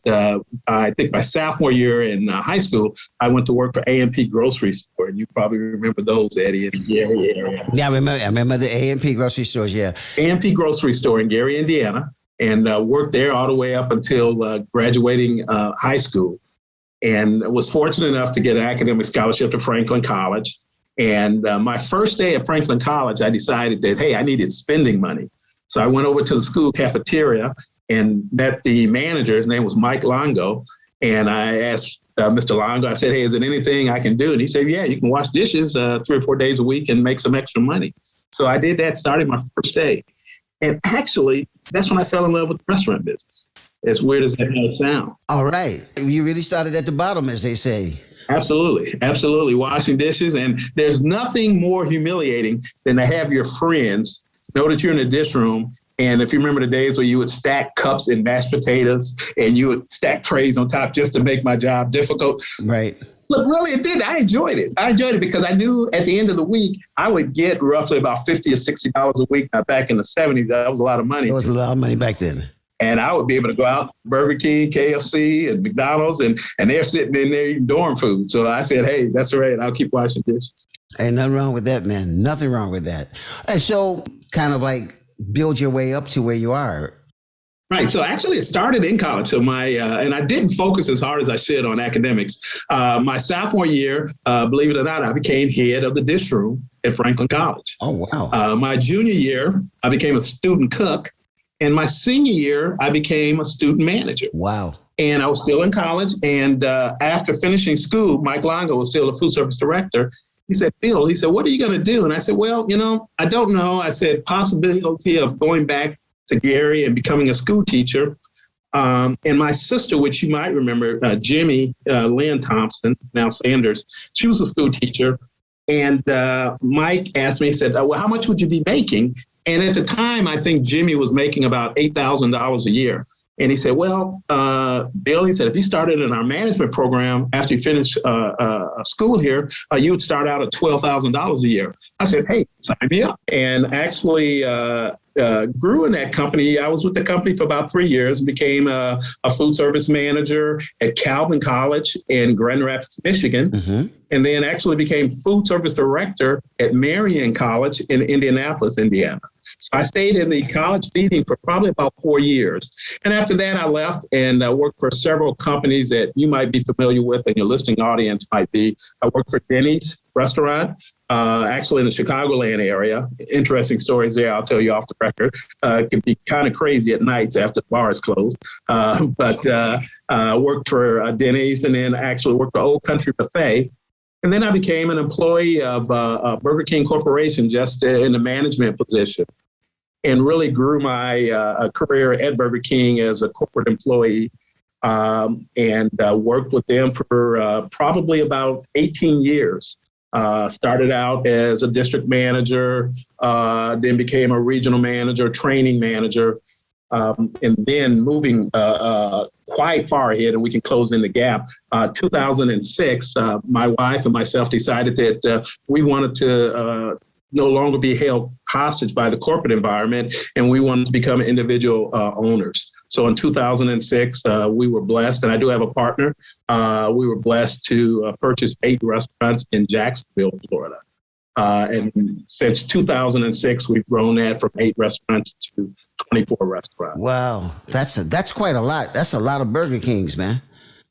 I think my sophomore year in high school, I went to work for A&P Grocery Store. And you probably remember those, Eddie, in the Gary area. Yeah, I remember the A&P Grocery Stores, yeah. A&P Grocery Store in Gary, Indiana, and worked there all the way up until graduating high school. And was fortunate enough to get an academic scholarship to Franklin College. And my first day at Franklin College, I decided that, hey, I needed spending money. So I went over to the school cafeteria and met the manager. His name was Mike Longo. And I asked Mr. Longo, I said, hey, is there anything I can do? And he said, yeah, you can wash dishes 3 or 4 days a week and make some extra money. So I did that, started my first day. And actually, that's when I fell in love with the restaurant business. As weird as that might sound. All right. You really started at the bottom, as they say. Absolutely. Absolutely. Washing dishes. And there's nothing more humiliating than to have your friends know that you're in the dish room. And if you remember the days where you would stack cups and mashed potatoes and you would stack trays on top just to make my job difficult. Right. Look, really, it did. I enjoyed it. I enjoyed it because I knew at the end of the week, I would get roughly about $50 or $60 a week. Now, back in the 70s, that was a lot of money. It was a lot of money back then. And I would be able to go out to Burger King, KFC, and McDonald's, and they're sitting in there eating dorm food. So I said, hey, that's all right. I'll keep washing dishes. Ain't nothing wrong with that, man. Nothing wrong with that. And so kind of like build your way up to where you are. Right. So actually it started in college. So and I didn't focus as hard as I should on academics. My sophomore year, believe it or not, I became head of the dish room at Franklin College. Oh, wow. My junior year, I became a student cook. And my senior year, I became a student manager. Wow. And I was still in college. And after finishing school, Mike Longo was still the food service director. He said, Bill, what are you going to do? And I said, well, I don't know. I said, possibility of going back to Gary and becoming a school teacher. And my sister, which you might remember, Jimmy Lynn Thompson, now Sanders, she was a school teacher. And Mike asked me, he said, well, how much would you be making? And at the time, I think Jimmy was making about $8,000 a year. And he said, well, Bill, he said, if you started in our management program after you finish school here, you would start out at $12,000 a year. I said, hey, sign me up. And actually grew in that company. I was with the company for about 3 years and became a food service manager at Calvin College in Grand Rapids, Michigan. Mm-hmm. And then actually became food service director at Marion College in Indianapolis, Indiana. So I stayed in the college feeding for probably about 4 years. And after that, I left and worked for several companies that you might be familiar with and your listening audience might be. I worked for Denny's restaurant, actually in the Chicagoland area. Interesting stories there, I'll tell you off the record. It can be kind of crazy at nights after the bar is closed. But worked for Denny's and then actually worked for Old Country Buffet. And then I became an employee of Burger King Corporation, just in the management position, and really grew my career at Burger King as a corporate employee, and worked with them for probably about 18 years. Started out as a district manager, then became a regional manager, training manager, and then moving quite far ahead, and we can close in the gap. 2006, my wife and myself decided that we wanted to no longer be held hostage by the corporate environment, and we wanted to become individual owners. So in 2006, we were blessed, and I do have a partner. We were blessed to purchase 8 restaurants in Jacksonville, Florida. And since 2006, we've grown that from 8 restaurants to 24 restaurants. Wow. That's quite a lot. That's a lot of Burger Kings, man.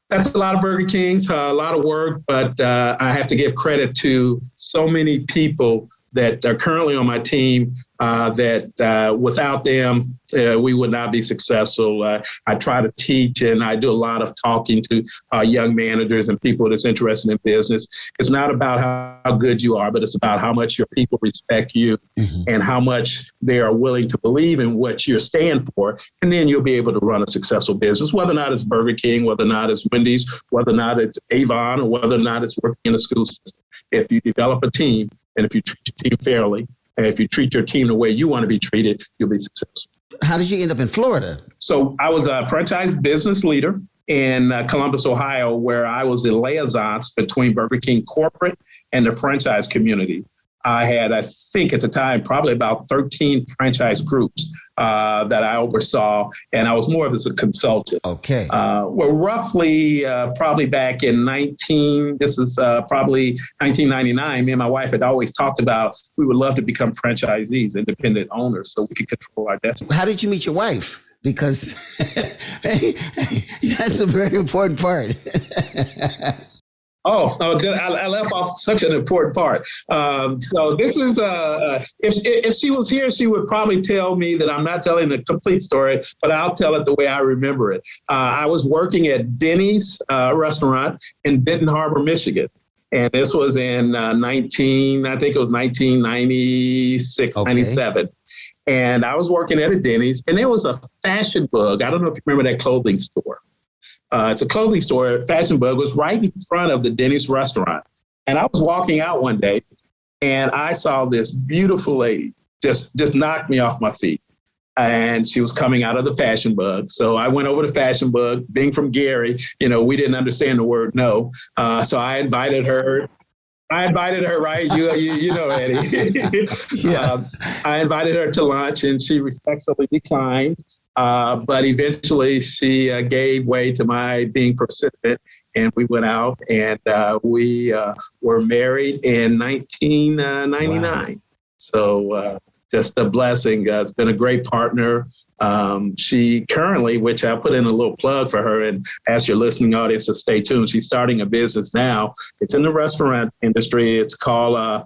That's a lot of Burger Kings, a lot of work, but I have to give credit to so many people that are currently on my team that without them, we would not be successful. I try to teach and I do a lot of talking to young managers and people that's interested in business. It's not about how good you are, but it's about how much your people respect you, mm-hmm. and how much they are willing to believe in what you stand for. And then you'll be able to run a successful business, whether or not it's Burger King, whether or not it's Wendy's, whether or not it's Avon, or whether or not it's working in a school system. If you develop a team, and if you treat your team fairly, and if you treat your team the way you want to be treated, you'll be successful. How did you end up in Florida? So I was a franchise business leader in Columbus, Ohio, where I was the liaison between Burger King corporate and the franchise community. I had, I think at the time, probably about 13 franchise groups that I oversaw, and I was more of as a consultant. Okay. Well, roughly, probably back in probably 1999, me and my wife had always talked about we would love to become franchisees, independent owners, so we could control our destiny. How did you meet your wife? Because that's a very important part. I left off such an important part. So this is, if she was here, she would probably tell me that I'm not telling the complete story, but I'll tell it the way I remember it. I was working at Denny's restaurant in Benton Harbor, Michigan. And this was in 1996, okay. 97. And I was working at a Denny's, and there was a Fashion Bug. I don't know if you remember that clothing store. It's a clothing store. Fashion Bug was right in front of the Denny's restaurant. And I was walking out one day and I saw this beautiful lady. just knocked me off my feet. And she was coming out of the Fashion Bug. So I went over to Fashion Bug. Being from Gary, we didn't understand the word no. So I invited her. Right? You know, Eddie. Yeah. I invited her to lunch, and she respectfully declined. But eventually, she gave way to my being persistent, and we went out, and we were married in 1999. Wow. So just a blessing. It's been a great partner. She currently, which I put in a little plug for her and ask your listening audience to stay tuned. She's starting a business now. It's in the restaurant industry. It's called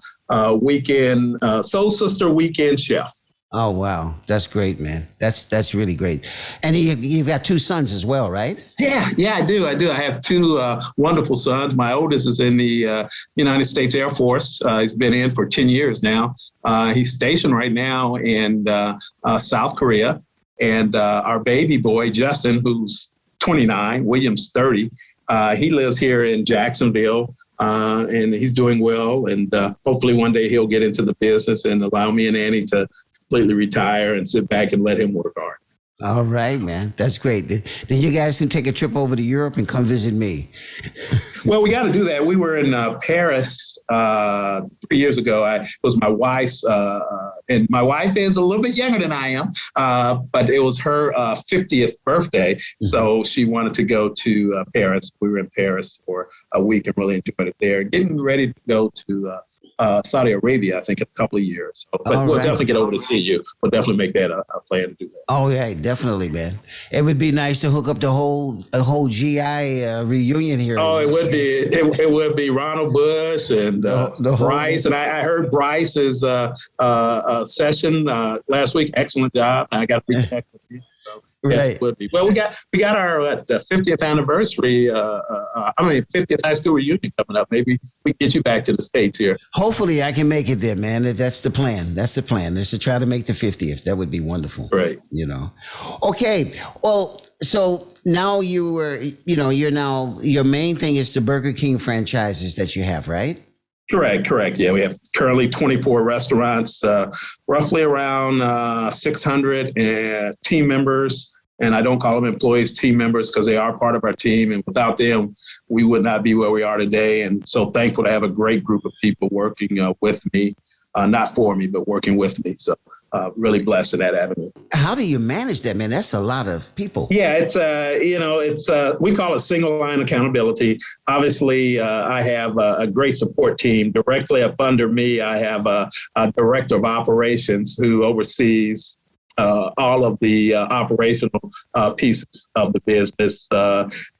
Weekend Soul Sister Weekend Chef. Oh, wow. That's great, man. That's really great. And you've got 2 sons as well, right? Yeah, I do. I have 2 wonderful sons. My oldest is in the United States Air Force. He's been in for 10 years now. He's stationed right now in South Korea. And our baby boy, Justin, who's 29, William's 30, he lives here in Jacksonville. And he's doing well. And hopefully one day he'll get into the business and allow me and Annie to completely retire and sit back and let him work hard. All right, man. That's great. Then you guys can take a trip over to Europe and come visit me. Well, we got to do that. We were in Paris 3 years ago. It was my wife's, and my wife is a little bit younger than I am, but it was her 50th birthday. Mm-hmm. So she wanted to go to Paris. We were in Paris for a week and really enjoyed it there. Getting ready to go to Saudi Arabia, I think, in a couple of years. So, but we'll definitely get over to see you. We'll definitely make that a plan to do that. Oh, yeah, definitely, man. It would be nice to hook up the whole GI reunion here. Oh, it would be. It would be Ronald Bush and Bryce. And I heard Bryce's session last week. Excellent job. I got to reconnect with you. Yes, right. It would be. Well, we got our 50th anniversary. 50th high school reunion coming up. Maybe we can get you back to the States here. Hopefully, I can make it there, man. That's the plan. That's the plan. Is to try to make the 50th. That would be wonderful. Right. Okay. Well, so now you're now your main thing is the Burger King franchises that you have, right? Correct. Yeah, we have currently 24 restaurants, roughly around 600 team members. And I don't call them employees, team members, because they are part of our team. And without them, we would not be where we are today. And so thankful to have a great group of people working with me, not for me, but working with me. So really blessed in that avenue. How do you manage that, man? That's a lot of people. Yeah, it's we call it single line accountability. Obviously, I have a great support team. Directly up under me, I have a director of operations who oversees all of the operational pieces of the business.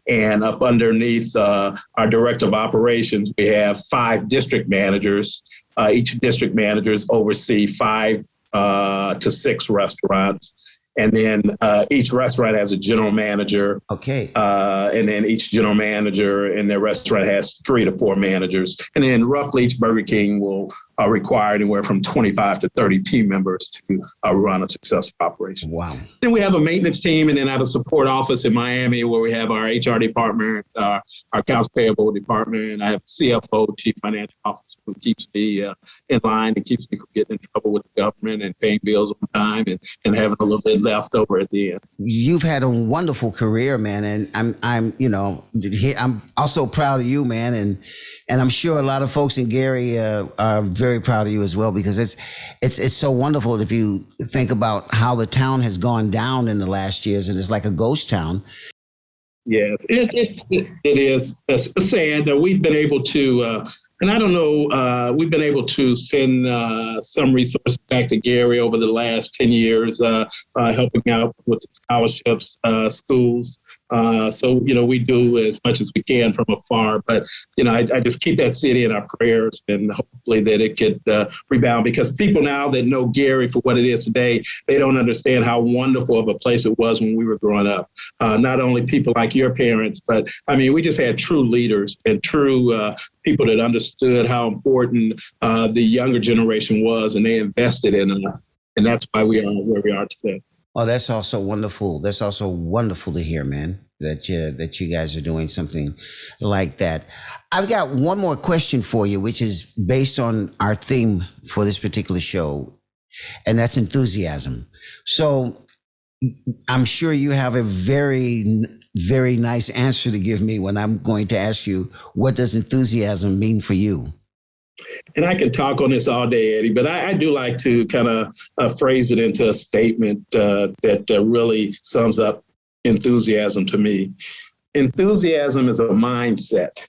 And up underneath our director of operations, we have 5 district managers. Each district managers oversee 5 to 6 restaurants. And then each restaurant has a general manager. Okay. And then each general manager in their restaurant has 3 to 4 managers. And then roughly each Burger King will require anywhere from 25 to 30 team members to run a successful operation. Wow. Then we have a maintenance team, and then I have a support office in Miami where we have our HR department, our accounts payable department. I have CFO, chief financial officer, who keeps me in line and keeps me from getting in trouble with the government and paying bills on time and having a little bit left over at the end. You've had a wonderful career, man, and I'm also proud of you, man, and I'm sure a lot of folks in Gary are very proud of you as well, because it's so wonderful if you think about how the town has gone down in the last years, and it's like a ghost town. Yes, it is. It's sad that we've been able to, and I don't know, we've been able to send some resources back to Gary over the last 10 years, helping out with scholarships, schools. So, we do as much as we can from afar. But, I just keep that city in our prayers, and hopefully that it could rebound, because people now that know Gary for what it is today, they don't understand how wonderful of a place it was when we were growing up. Not only people like your parents, but we just had true leaders and true people that understood how important the younger generation was, and they invested in us. And that's why we are where we are today. Oh, that's also wonderful. That's also wonderful to hear, man, that you guys are doing something like that. I've got one more question for you, which is based on our theme for this particular show. and that's enthusiasm. So I'm sure you have a very, very nice answer to give me when I'm going to ask you, what does enthusiasm mean for you? And I can talk on this all day, Eddie, but I do like to kind of phrase it into a statement that really sums up enthusiasm to me. Enthusiasm is a mindset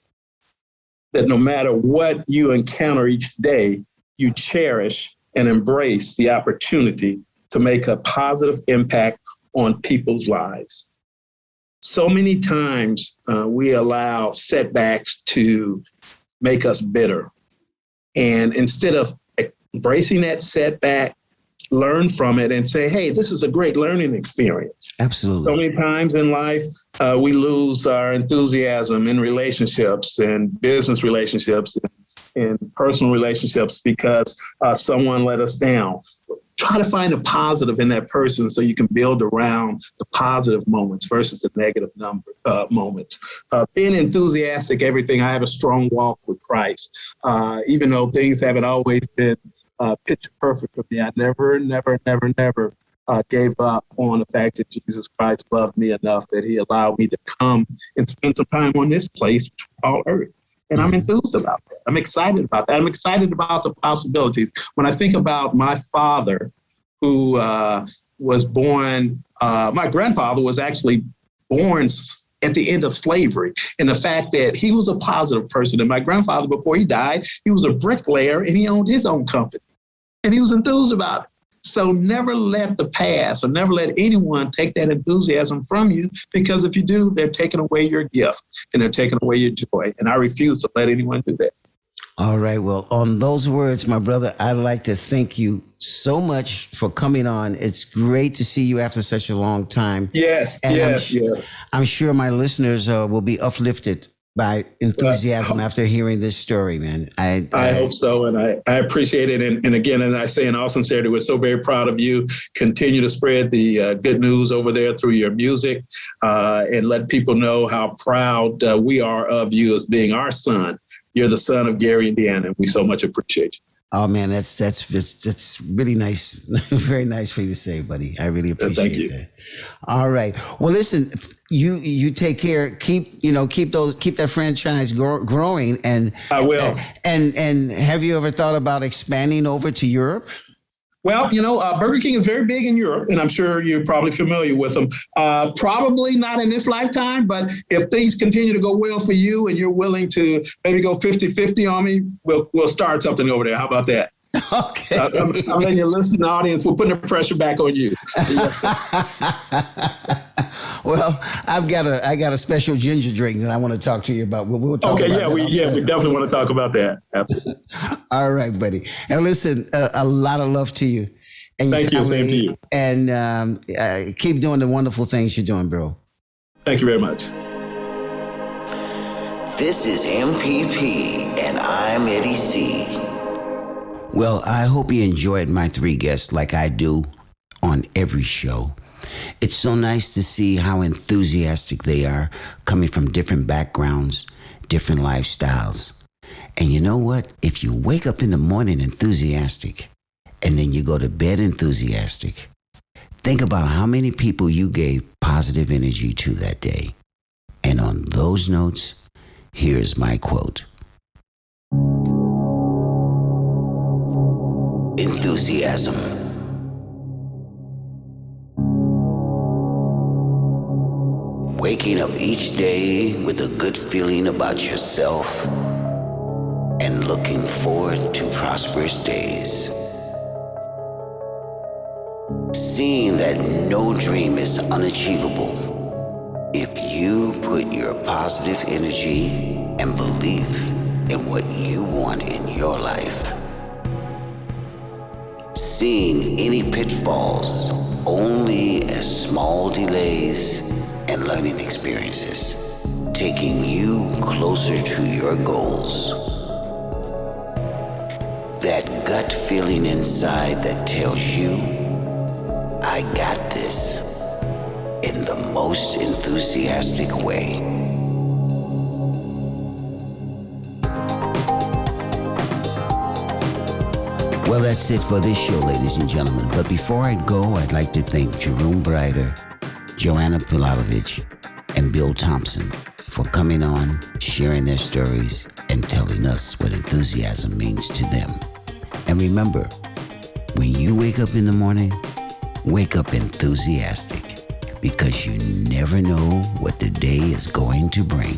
that no matter what you encounter each day, you cherish and embrace the opportunity to make a positive impact on people's lives. So many times we allow setbacks to make us bitter. And instead of embracing that setback, learn from it and say, hey, this is a great learning experience. Absolutely. So many times in life, we lose our enthusiasm in relationships and business relationships and personal relationships because someone let us down. Try to find a positive in that person so you can build around the positive moments versus the negative moments. Being enthusiastic, everything. I have a strong walk with Christ. Even though things haven't always been picture perfect for me, I never gave up on the fact that Jesus Christ loved me enough that he allowed me to come and spend some time on this place called Earth. And I'm enthused about that. I'm excited about that. I'm excited about the possibilities. When I think about my father, who was born, my grandfather was actually born at the end of slavery. And the fact that he was a positive person. And my grandfather, before he died, he was a bricklayer and he owned his own company. And he was enthused about it. So never let the past or never let anyone take that enthusiasm from you, because if you do, they're taking away your gift and they're taking away your joy. And I refuse to let anyone do that. All right. Well, on those words, my brother, I'd like to thank you so much for coming on. It's great to see you after such a long time. Yes, and yes. I'm sure my listeners will be uplifted by enthusiasm after hearing this story, man. I hope so. And I appreciate it. And again, and I say in all sincerity, we're so very proud of you. Continue to spread the good news over there through your music and let people know how proud we are of you as being our son. You're the son of Gary, Indiana, and we so much appreciate you. Oh man, that's really nice. Very nice for you to say, buddy. I really appreciate that. All right. Well, listen, you take care. Keep that franchise growing. And I will. And have you ever thought about expanding over to Europe? Well, Burger King is very big in Europe, and I'm sure you're probably familiar with them. Probably not in this lifetime, but if things continue to go well for you and you're willing to maybe go 50-50 on me, we'll start something over there. How about that? Okay. I'm letting your listening audience, we're putting the pressure back on you. Well, I got a special ginger drink that I want to talk to you about. We'll talk about that. We definitely want to talk about that. Absolutely. All right, buddy. And listen, a lot of love to you. And Thank you. Same to you. And keep doing the wonderful things you're doing, bro. Thank you very much. This is MPP, and I'm Eddie C. Well, I hope you enjoyed my three guests like I do on every show. It's so nice to see how enthusiastic they are, coming from different backgrounds, different lifestyles. And you know what? If you wake up in the morning enthusiastic, and then you go to bed enthusiastic, think about how many people you gave positive energy to that day. And on those notes, here's my quote. Enthusiasm. Waking up each day with a good feeling about yourself and looking forward to prosperous days. Seeing that no dream is unachievable if you put your positive energy and belief in what you want in your life. Seeing any pitfalls only as small delays and learning experiences, taking you closer to your goals. That gut feeling inside that tells you, I got this, in the most enthusiastic way. Well, that's it for this show, ladies and gentlemen. But before I go, I'd like to thank Jeroen Breider, Joanna Pilatowicz, and Bill Thompson for coming on, sharing their stories, and telling us what enthusiasm means to them. And remember, when you wake up in the morning, wake up enthusiastic, because you never know what the day is going to bring.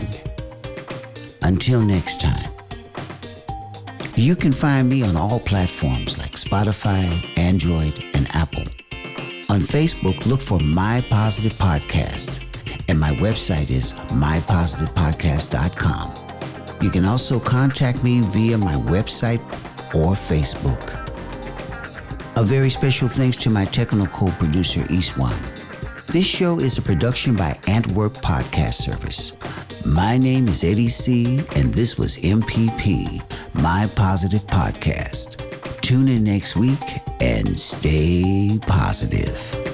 Until next time, you can find me on all platforms like Spotify, Android, and Apple. On Facebook, look for My Positive Podcast, and my website is mypositivepodcast.com. You can also contact me via my website or Facebook. A very special thanks to my technical producer, Iswan. This show is a production by Antwerp Podcast Service. My name is Eddie C., and this was MPP, My Positive Podcast. Tune in next week and stay positive.